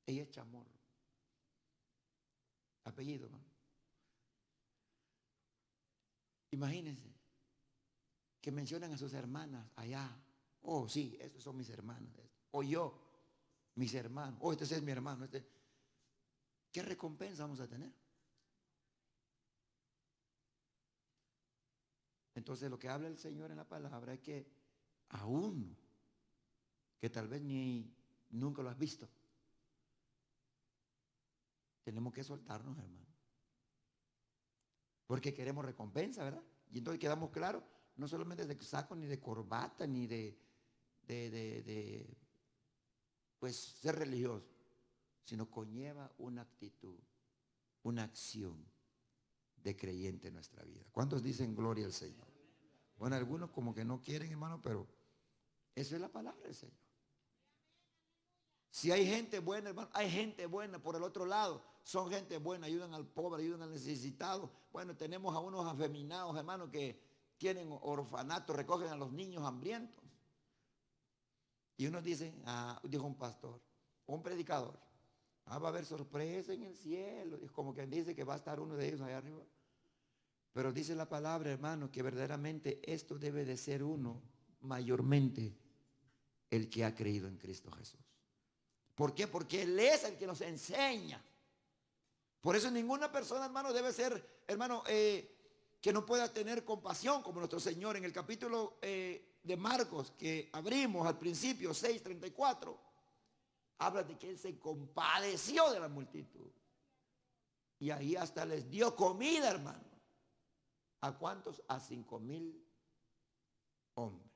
Ella es Chamorro. Apellido, ¿no? Imagínense que mencionan a sus hermanas allá. Oh, sí, estos son mis hermanas. O yo, mis hermanos. Oh, este es mi hermano. ¿Qué recompensa vamos a tener? Entonces lo que habla el Señor en la palabra es que a uno, que tal vez nunca lo has visto, tenemos que soltarnos, hermano. Porque queremos recompensa, ¿verdad? Y entonces quedamos claros, no solamente de saco, ni de corbata, ni de pues ser religioso, sino conlleva una actitud, una acción de creyente en nuestra vida. ¿Cuántos dicen gloria al Señor? Bueno, algunos como que no quieren, hermano, pero eso es la palabra del Señor. Si hay gente buena, hermano, hay gente buena por el otro lado. Son gente buena, ayudan al pobre, ayudan al necesitado. Bueno, tenemos a unos afeminados, hermano, que tienen orfanatos, recogen a los niños hambrientos. Y unos dicen, dijo un pastor, un predicador, va a haber sorpresa en el cielo. Es como quien dice que va a estar uno de ellos allá arriba. Pero dice la palabra, hermano, que verdaderamente esto debe de ser uno mayormente el que ha creído en Cristo Jesús. ¿Por qué? Porque Él es el que nos enseña. Por eso ninguna persona, hermano, debe ser, hermano, que no pueda tener compasión como nuestro Señor. En el capítulo de Marcos que abrimos al principio, 6:34, habla de que Él se compadeció de la multitud. Y ahí hasta les dio comida, hermano. ¿A cuántos? A 5,000 hombres.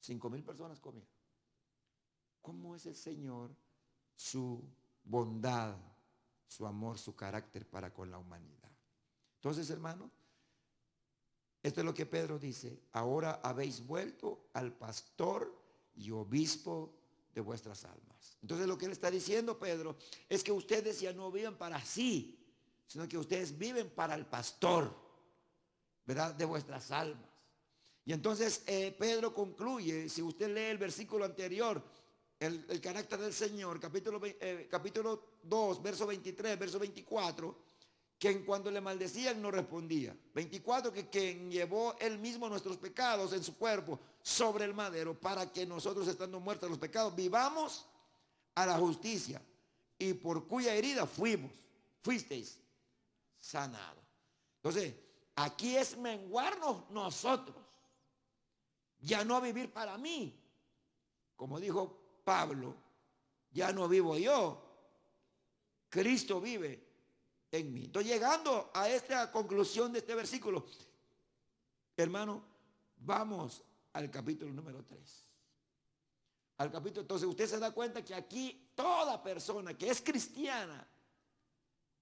5,000 personas comieron. ¿Cómo es el Señor? Su bondad, su amor, su carácter para con la humanidad. Entonces, hermano, esto es lo que Pedro dice. Ahora habéis vuelto al pastor y obispo de vuestras almas. Entonces lo que él está diciendo, Pedro, es que ustedes ya no viven para sí, sino que ustedes viven para el pastor, ¿verdad? De vuestras almas. Y entonces Pedro concluye, si usted lee el versículo anterior, el carácter del Señor, capítulo 2, verso 23, verso 24, que en cuando le maldecían no respondía. 24, que quien llevó él mismo nuestros pecados en su cuerpo sobre el madero, para que nosotros, estando muertos los pecados, vivamos a la justicia, y por cuya herida fuisteis sanados. Entonces, aquí es menguarnos nosotros, ya no vivir para mí. Como dijo Pablo, ya no vivo yo, Cristo vive en mí. Entonces, llegando a esta conclusión de este versículo, hermano, vamos al capítulo número 3. Al capítulo, entonces usted se da cuenta que aquí toda persona que es cristiana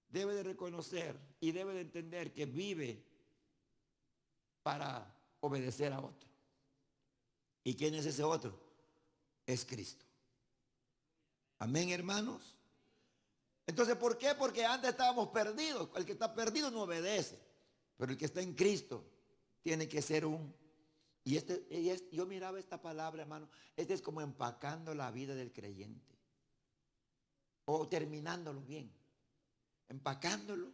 debe de reconocer y debe de entender que vive para obedecer a otro. ¿Y quién es ese otro? Es Cristo. Amén, hermanos. Entonces, ¿por qué? Porque antes estábamos perdidos. El que está perdido no obedece. Pero el que está en Cristo tiene que ser un... yo miraba esta palabra, hermano. Este es como empacando la vida del creyente. O terminándolo bien. Empacándolo.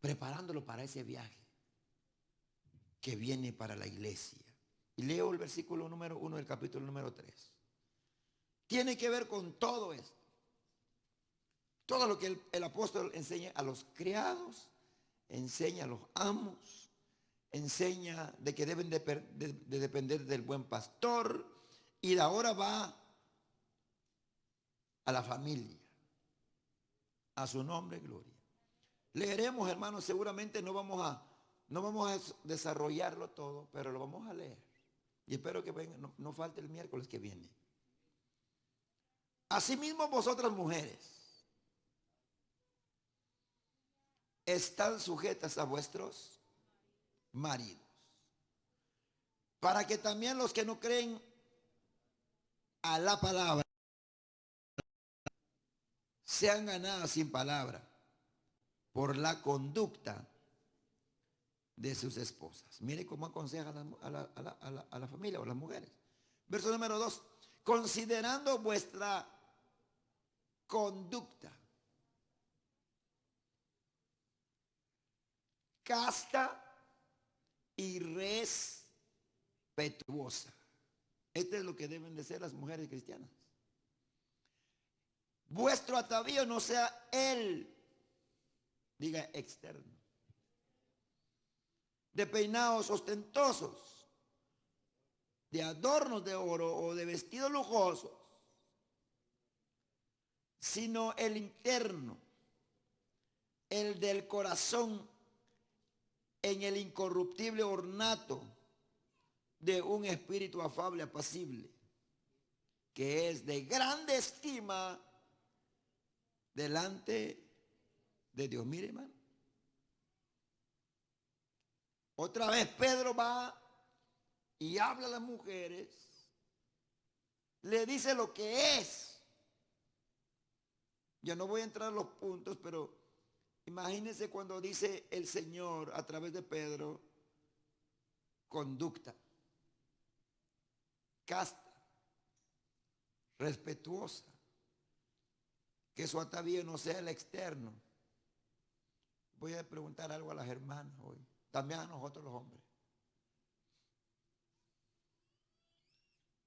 Preparándolo para ese viaje que viene para la iglesia. Y leo el versículo número 1 del capítulo número 3. Tiene que ver con todo esto. Todo lo que el apóstol enseña a los criados, enseña a los amos, enseña de que deben de depender del buen pastor, y de ahora va a la familia. A su nombre, gloria. Leeremos, hermanos, seguramente no vamos a desarrollarlo todo, pero lo vamos a leer. Y espero que venga, no falte el miércoles que viene. Asimismo, vosotras mujeres, están sujetas a vuestros maridos, para que también los que no creen a la palabra sean ganadas sin palabra por la conducta de sus esposas. Mire cómo aconseja a la familia o a las mujeres. Verso número 2. Considerando vuestra conducta casta y respetuosa. Esto es lo que deben de ser las mujeres cristianas. Vuestro atavío no sea diga externo, de peinados ostentosos, de adornos de oro o de vestidos lujosos, sino el interno, el del corazón, en el incorruptible ornato de un espíritu afable, apacible, que es de grande estima delante de Dios. Mire, hermano. Otra vez Pedro va y habla a las mujeres, le dice lo que es. Yo no voy a entrar a los puntos, pero imagínense cuando dice el Señor a través de Pedro, conducta, casta, respetuosa, que su atavío no sea el externo. Voy a preguntar algo a las hermanas hoy, también a nosotros los hombres.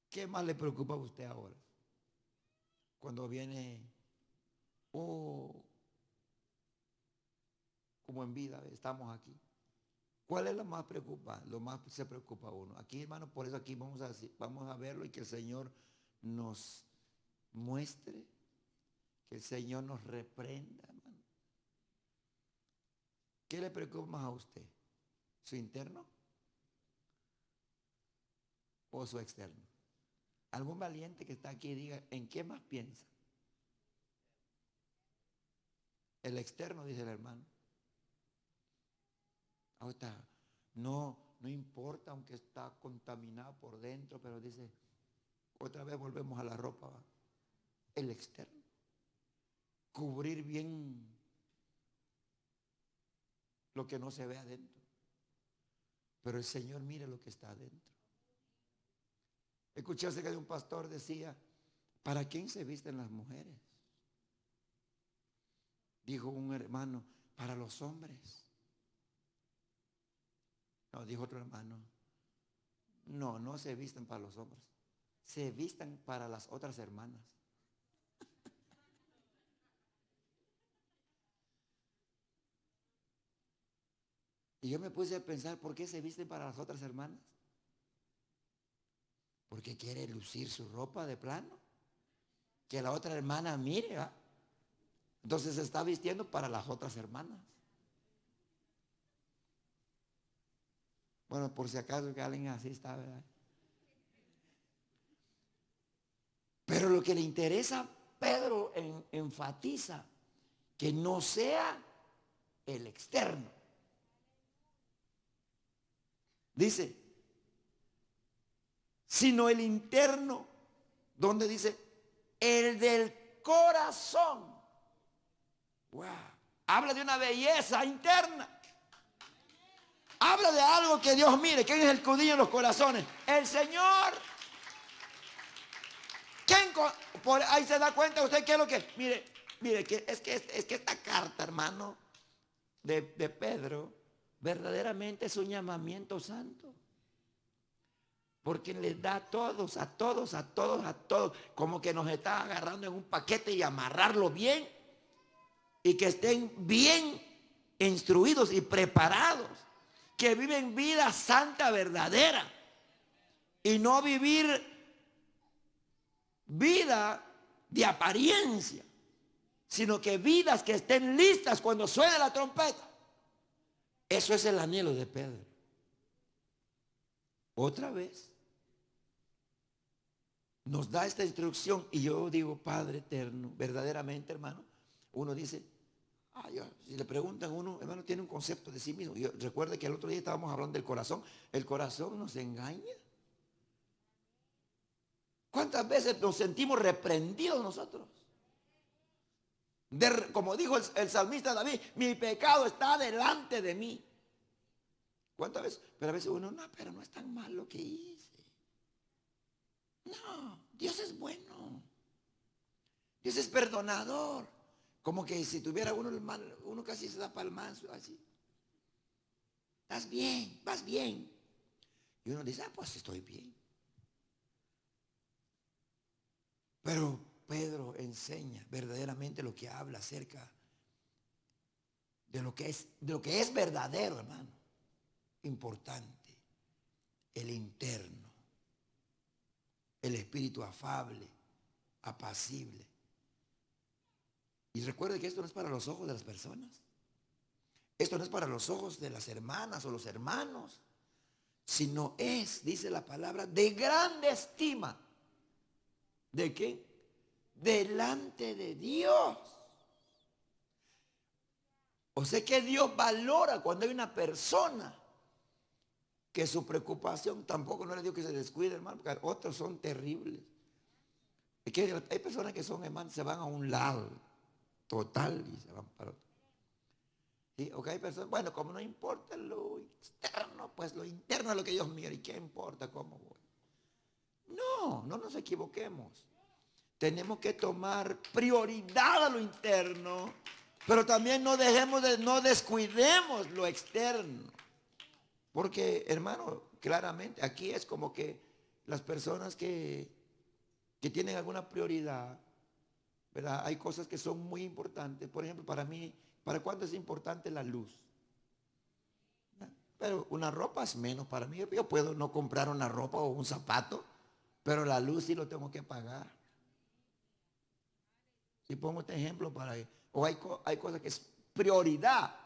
¿Qué más le preocupa a usted ahora? Cuando viene, como en vida, estamos aquí. ¿Cuál es lo más preocupante? Lo más se preocupa uno. Aquí, hermano, por eso aquí vamos a verlo y que el Señor nos muestre, que el Señor nos reprenda, hermano. ¿Qué le preocupa más a usted? ¿Su interno o su externo? Algún valiente que está aquí diga, ¿en qué más piensa? El externo, dice el hermano. Ahorita, no importa aunque está contaminado por dentro, pero dice, otra vez volvemos a la ropa, ¿va? El externo. Cubrir bien lo que no se ve adentro. Pero el Señor mire lo que está adentro. Escuché acerca de un pastor decía, ¿para quién se visten las mujeres? Dijo un hermano, para los hombres. No, dijo otro hermano, no se visten para los hombres, se visten para las otras hermanas. Y yo me puse a pensar, ¿por qué se visten para las otras hermanas? Porque quiere lucir su ropa de plano, que la otra hermana mire, ¿va? Entonces se está vistiendo para las otras hermanas. Bueno, por si acaso que alguien así está, ¿verdad? Pero lo que le interesa, Pedro enfatiza que no sea el externo, Dice, sino el interno, donde dice, el del corazón. Wow. Habla de una belleza interna. Habla de algo que Dios mire. ¿Quién es el escudriña en los corazones? El Señor. Por ahí se da cuenta usted qué es lo que. Mire, es que esta carta, hermano, de Pedro, verdaderamente es un llamamiento santo. Porque les da a todos, como que nos está agarrando en un paquete y amarrarlo bien. Y que estén bien instruidos y preparados. Que viven vida santa verdadera. Y no vivir vida de apariencia, sino que vidas que estén listas cuando suene la trompeta. Eso es el anhelo de Pedro. Otra vez nos da esta instrucción y yo digo, Padre eterno, verdaderamente, hermano, uno dice, si le preguntan a uno, hermano, tiene un concepto de sí mismo. Yo recuerdo que el otro día estábamos hablando del corazón. El corazón nos engaña. ¿Cuántas veces nos sentimos reprendidos nosotros? Como dijo el salmista David, mi pecado está delante de mí. ¿Cuántas veces? Pero a veces uno, no, pero no es tan mal lo que hice. No, Dios es bueno. Dios es perdonador. Como que si tuviera uno el mal, uno casi se da palmazo así. Estás bien, vas bien. Y uno dice, pues estoy bien. Pero Pedro enseña verdaderamente lo que habla acerca de lo que es verdadero, hermano. Importante. El interno. El espíritu afable, apacible. Y recuerde que esto no es para los ojos de las personas. Esto no es para los ojos de las hermanas o los hermanos. Sino es, dice la palabra, de grande estima. ¿De qué? Delante de Dios. O sea que Dios valora cuando hay una persona que su preocupación, tampoco no le digo que se descuide, hermano, porque otros son terribles. Es que hay personas que son, hermanos, se van a un lado total y se van para otro. ¿Sí? O que hay personas, bueno, como no importa lo externo, pues lo interno es lo que Dios mira. ¿Y qué importa cómo voy? No nos equivoquemos. Tenemos que tomar prioridad a lo interno, pero también no descuidemos lo externo. Porque, hermano, claramente aquí es como que las personas que tienen alguna prioridad, ¿verdad? Hay cosas que son muy importantes. Por ejemplo, para mí, ¿para cuánto es importante la luz? Pero una ropa es menos para mí. Yo puedo no comprar una ropa o un zapato, pero la luz sí lo tengo que pagar. Si pongo este ejemplo para ahí. O hay cosas que es prioridad.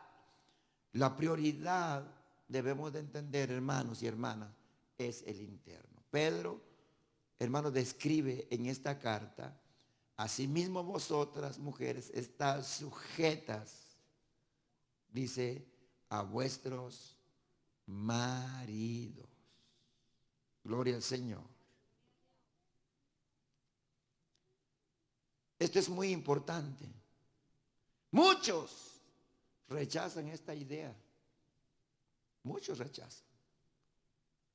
La prioridad, debemos de entender, hermanos y hermanas, es el interno. Pedro, hermano, describe en esta carta, asimismo vosotras, mujeres, estás sujetas, dice, a vuestros maridos. Gloria al Señor. Esto es muy importante. Muchos rechazan esta idea. Muchos rechazan.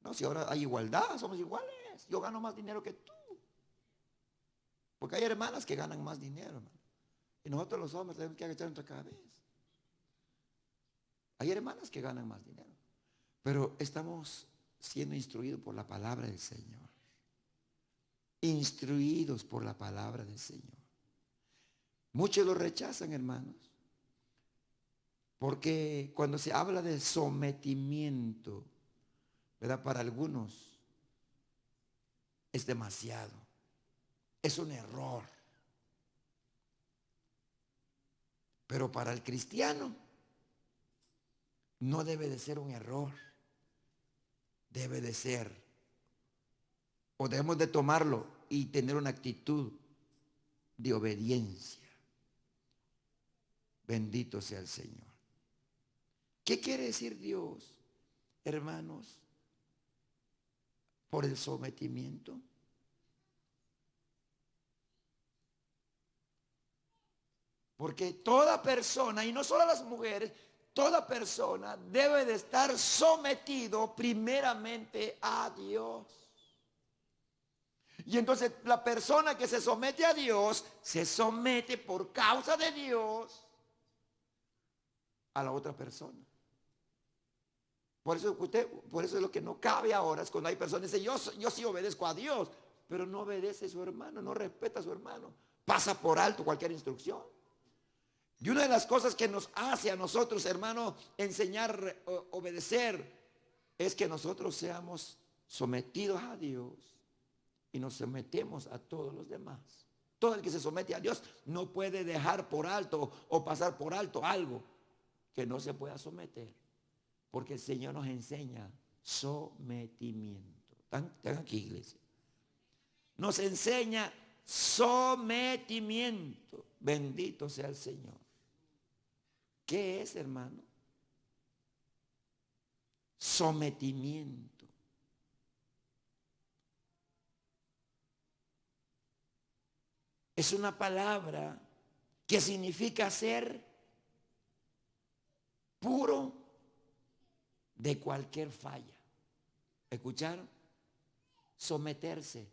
No, si ahora hay igualdad, somos iguales. Yo gano más dinero que tú. Porque hay hermanas que ganan más dinero, hermano. Y nosotros los hombres tenemos que agachar nuestra cabeza. Hay hermanas que ganan más dinero. Pero estamos siendo instruidos por la palabra del Señor. Instruidos por la palabra del Señor. Muchos lo rechazan, hermanos. Porque cuando se habla de sometimiento, ¿verdad? Para algunos es demasiado. Es un error. Pero para el cristiano no debe de ser un error. Debe de ser. O debemos de tomarlo y tener una actitud de obediencia. Bendito sea el Señor. ¿Qué quiere decir Dios, hermanos? por el sometimiento. Porque toda persona, y no solo las mujeres, toda persona debe de estar sometido primeramente a Dios. Y entonces la persona que se somete a Dios, se somete por causa de Dios a la otra persona. Por eso es lo que no cabe ahora, es cuando hay personas que dicen, yo sí obedezco a Dios, pero no obedece a su hermano, no respeta a su hermano, pasa por alto cualquier instrucción. Y una de las cosas que nos hace a nosotros, hermano, enseñar, obedecer, es que nosotros seamos sometidos a Dios y nos sometemos a todos los demás. Todo el que se somete a Dios no puede dejar por alto o pasar por alto algo que no se pueda someter. Porque el Señor nos enseña sometimiento. ¿Están aquí, iglesia? Nos enseña sometimiento. Bendito sea el Señor. ¿Qué es, hermano? Sometimiento. Es una palabra que significa ser puro de cualquier falla. ¿Escucharon? Someterse.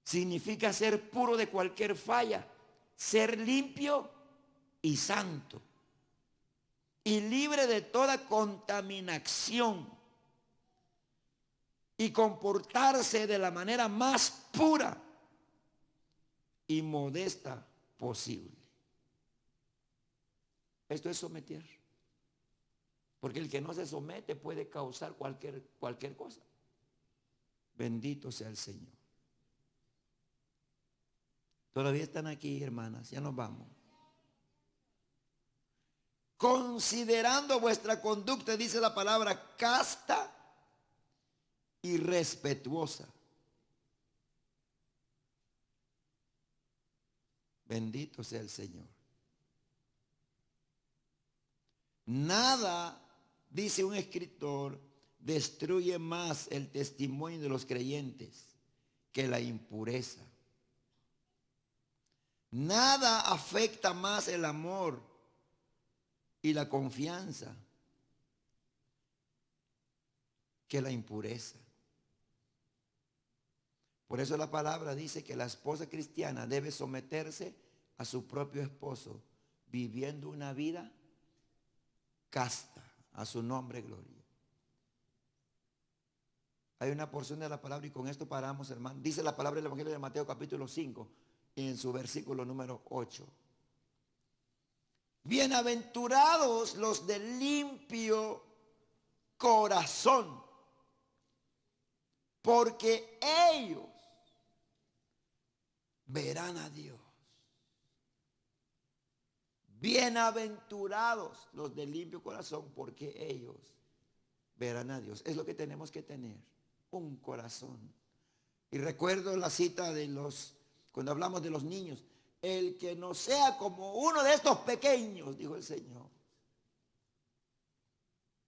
Significa ser puro de cualquier falla, ser limpio y santo y libre de toda contaminación y comportarse de la manera más pura y modesta posible. Esto es someter. Porque el que no se somete puede causar cualquier cosa. Bendito sea el Señor. Todavía están aquí, hermanas, ya nos vamos. Considerando vuestra conducta, dice la palabra, casta y respetuosa. Bendito sea el Señor. Nada, dice un escritor, destruye más el testimonio de los creyentes que la impureza. Nada afecta más el amor y la confianza que la impureza. Por eso la palabra dice que la esposa cristiana debe someterse a su propio esposo, viviendo una vida casta, a su nombre gloria. Hay una porción de la palabra y con esto paramos, hermano. Dice la palabra del Evangelio de Mateo capítulo 5 en su versículo número 8. Bienaventurados los de limpio corazón, porque ellos verán a Dios. Bienaventurados los de limpio corazón, porque ellos verán a Dios. Es lo que tenemos que tener, un corazón. Y recuerdo la cita cuando hablamos de los niños, el que no sea como uno de estos pequeños, dijo el Señor,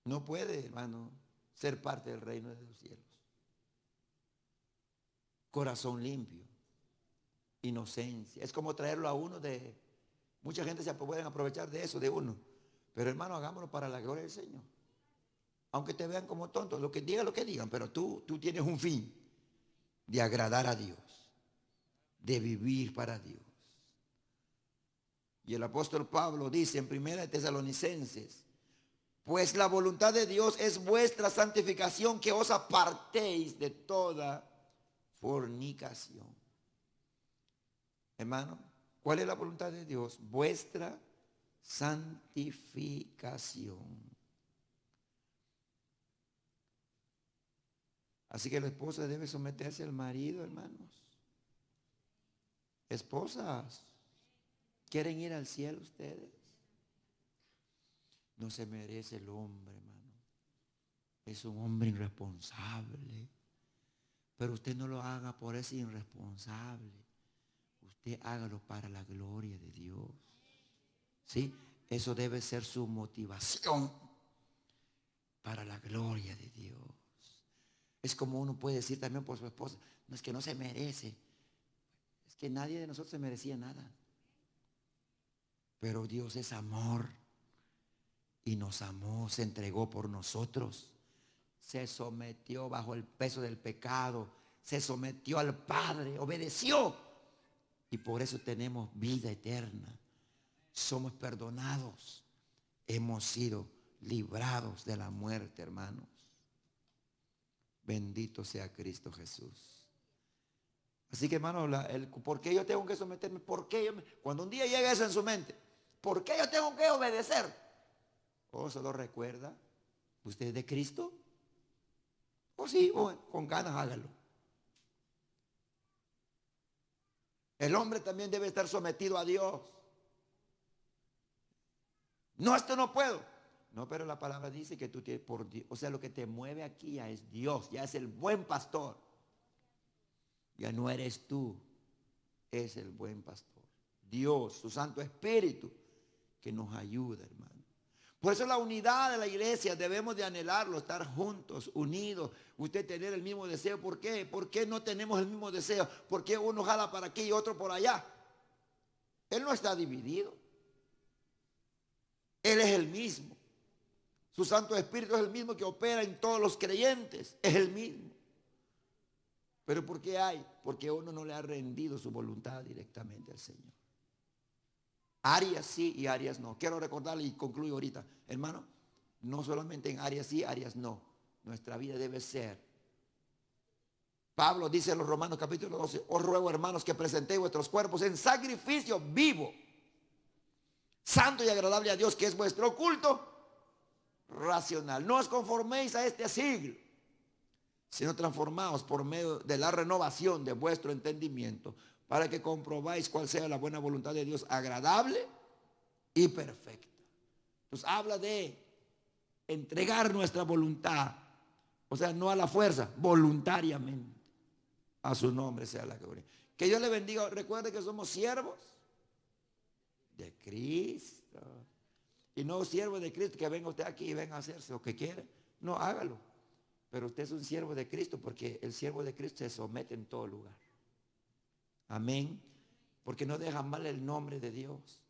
no puede, hermano, ser parte del reino de los cielos. Corazón limpio, inocencia. Es como traerlo a uno mucha gente se pueden aprovechar de eso, de uno. Pero hermano, hagámoslo para la gloria del Señor. Aunque te vean como tonto, lo que digan, pero tú tienes un fin de agradar a Dios, de vivir para Dios. Y el apóstol Pablo dice en 1 Tesalonicenses, pues la voluntad de Dios es vuestra santificación, que os apartéis de toda fornicación. Hermano, ¿cuál es la voluntad de Dios? Vuestra santificación. Así que la esposa debe someterse al marido, hermanos. Esposas, ¿quieren ir al cielo ustedes? No se merece el hombre, hermano. Es un hombre irresponsable. Pero usted no lo haga por ese irresponsable. Usted hágalo para la gloria de Dios. ¿Sí? Eso debe ser su motivación para la gloria de Dios. Es como uno puede decir también por su esposa, no es que no se merece. Es que nadie de nosotros se merecía nada. Pero Dios es amor y nos amó, se entregó por nosotros. Se sometió bajo el peso del pecado, se sometió al Padre, obedeció. Y por eso tenemos vida eterna. Somos perdonados. Hemos sido librados de la muerte, hermanos. Bendito sea Cristo Jesús. Así que, hermano, ¿por qué yo tengo que someterme? ¿Por qué cuando un día llega eso en su mente, ¿por qué yo tengo que obedecer? ¿O solo recuerda? ¿Usted es de Cristo? O sí, con ganas hágalo. El hombre también debe estar sometido a Dios. No, esto no puedo. No, pero la palabra dice que tú tienes por Dios. O sea, lo que te mueve aquí ya es Dios, ya es el buen pastor. Ya no eres tú, es el buen pastor. Dios, su Santo Espíritu, que nos ayuda, hermano. Por eso la unidad de la iglesia debemos de anhelarlo, estar juntos, unidos, usted tener el mismo deseo. ¿Por qué? ¿Por qué no tenemos el mismo deseo? ¿Por qué uno jala para aquí y otro por allá? Él no está dividido. Él es el mismo. Su Santo Espíritu es el mismo que opera en todos los creyentes. Es el mismo. ¿Pero por qué hay? Porque uno no le ha rendido su voluntad directamente al Señor. Áreas sí y áreas no. Quiero recordarle y concluyo ahorita. Hermano, no solamente en áreas sí, áreas no. Nuestra vida debe ser. Pablo dice en los Romanos capítulo 12, os ruego, hermanos, que presentéis vuestros cuerpos en sacrificio vivo, santo y agradable a Dios, que es vuestro culto racional. No os conforméis a este siglo, sino transformaos por medio de la renovación de vuestro entendimiento, para que comprobáis cuál sea la buena voluntad de Dios, agradable y perfecta. Entonces habla de entregar nuestra voluntad, o sea, no a la fuerza, voluntariamente. A su nombre sea la gloria. Que Dios le bendiga. Recuerde que somos siervos de Cristo. Y no siervo de Cristo que venga usted aquí y venga a hacerse lo que quiere. No, hágalo. Pero usted es un siervo de Cristo, porque el siervo de Cristo se somete en todo lugar. Amén. Porque no deja mal el nombre de Dios.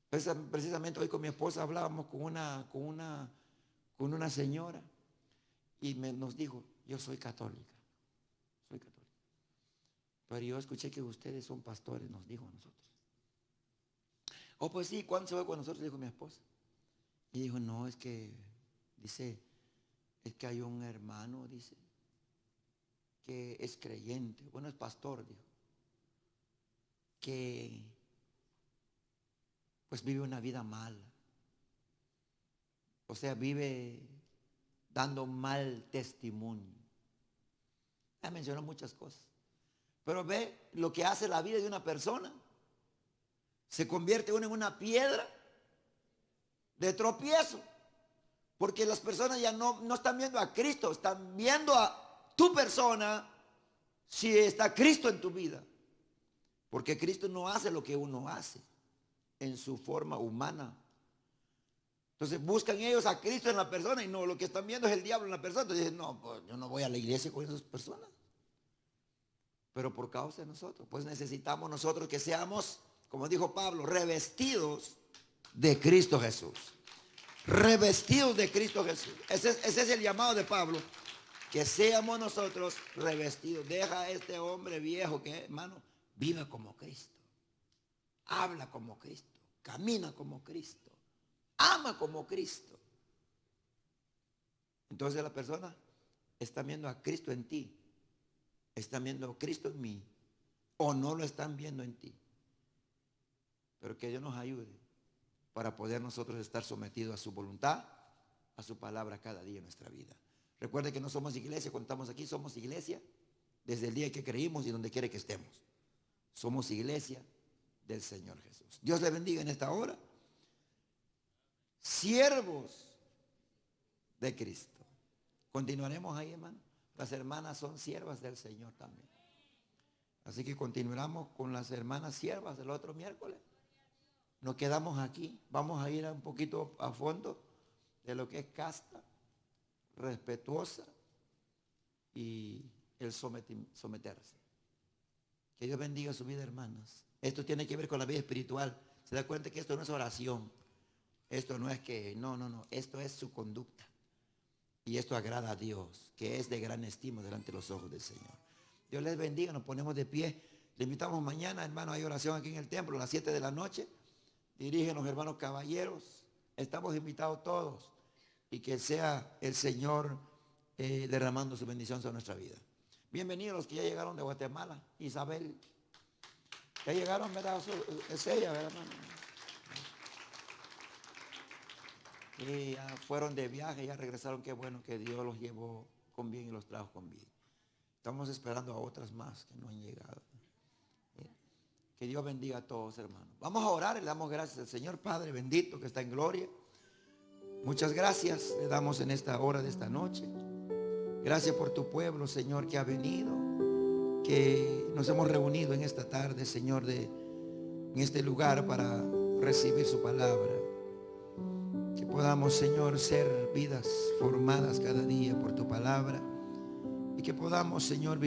Precisamente hoy con mi esposa hablábamos con una señora y nos dijo, yo soy católica. Soy católica. Pero yo escuché que ustedes son pastores, nos dijo a nosotros. Oh, pues sí, ¿cuándo se fue con nosotros? Dijo mi esposa. Y dijo, no, es que hay un hermano, dice, que es creyente, bueno, es pastor, dijo, que pues vive una vida mala. O sea, vive dando mal testimonio. Ya mencionó muchas cosas. Pero ve lo que hace la vida de una persona. Se convierte uno en una piedra de tropiezo. Porque las personas ya no están viendo a Cristo, están viendo a tu persona si está Cristo en tu vida. Porque Cristo no hace lo que uno hace en su forma humana. Entonces buscan ellos a Cristo en la persona y no, lo que están viendo es el diablo en la persona. Entonces dicen, no, pues yo no voy a la iglesia con esas personas. Pero por causa de nosotros, pues necesitamos nosotros que seamos, como dijo Pablo, revestidos de Cristo Jesús. Revestidos de Cristo Jesús. Ese es el llamado de Pablo. Que seamos nosotros revestidos. Deja a este hombre viejo que, hermano, viva como Cristo. Habla como Cristo. Camina como Cristo. Ama como Cristo. Entonces la persona está viendo a Cristo en ti. Están viendo a Cristo en mí. O no lo están viendo en ti. Pero que Dios nos ayude para poder nosotros estar sometidos a su voluntad, a su palabra cada día en nuestra vida. Recuerde que no somos iglesia, cuando estamos aquí somos iglesia desde el día que creímos y donde quiere que estemos. Somos iglesia del Señor Jesús. Dios le bendiga en esta hora. Siervos de Cristo. Continuaremos ahí, hermano. Las hermanas son siervas del Señor también. Así que continuaremos con las hermanas siervas del otro miércoles. Nos quedamos aquí. Vamos a ir un poquito a fondo de lo que es casta, respetuosa y el someterse. Que Dios bendiga su vida, hermanos. Esto tiene que ver con la vida espiritual. Se da cuenta que esto no es oración. Esto no es que, no. Esto es su conducta. Y esto agrada a Dios, que es de gran estima delante de los ojos del Señor. Dios les bendiga, nos ponemos de pie. Le invitamos mañana, hermano, hay oración aquí en el templo a las 7 de la noche. Dirigen los hermanos caballeros. Estamos invitados todos. Y que sea el Señor derramando su bendición sobre nuestra vida. Bienvenidos los que ya llegaron de Guatemala. Isabel. Ya llegaron, ¿verdad? Es ella, ¿verdad, hermano? Y ya fueron de viaje, ya regresaron. Qué bueno que Dios los llevó con bien y los trajo con bien. Estamos esperando a otras más que no han llegado. Que Dios bendiga a todos, hermanos. Vamos a orar y le damos gracias al Señor Padre bendito que está en gloria. Muchas gracias le damos en esta hora de esta noche. Gracias por tu pueblo, Señor, que ha venido, que nos hemos reunido en esta tarde, Señor, en este lugar para recibir su palabra. Que podamos, Señor, ser vidas formadas cada día por tu palabra y que podamos, Señor, vivir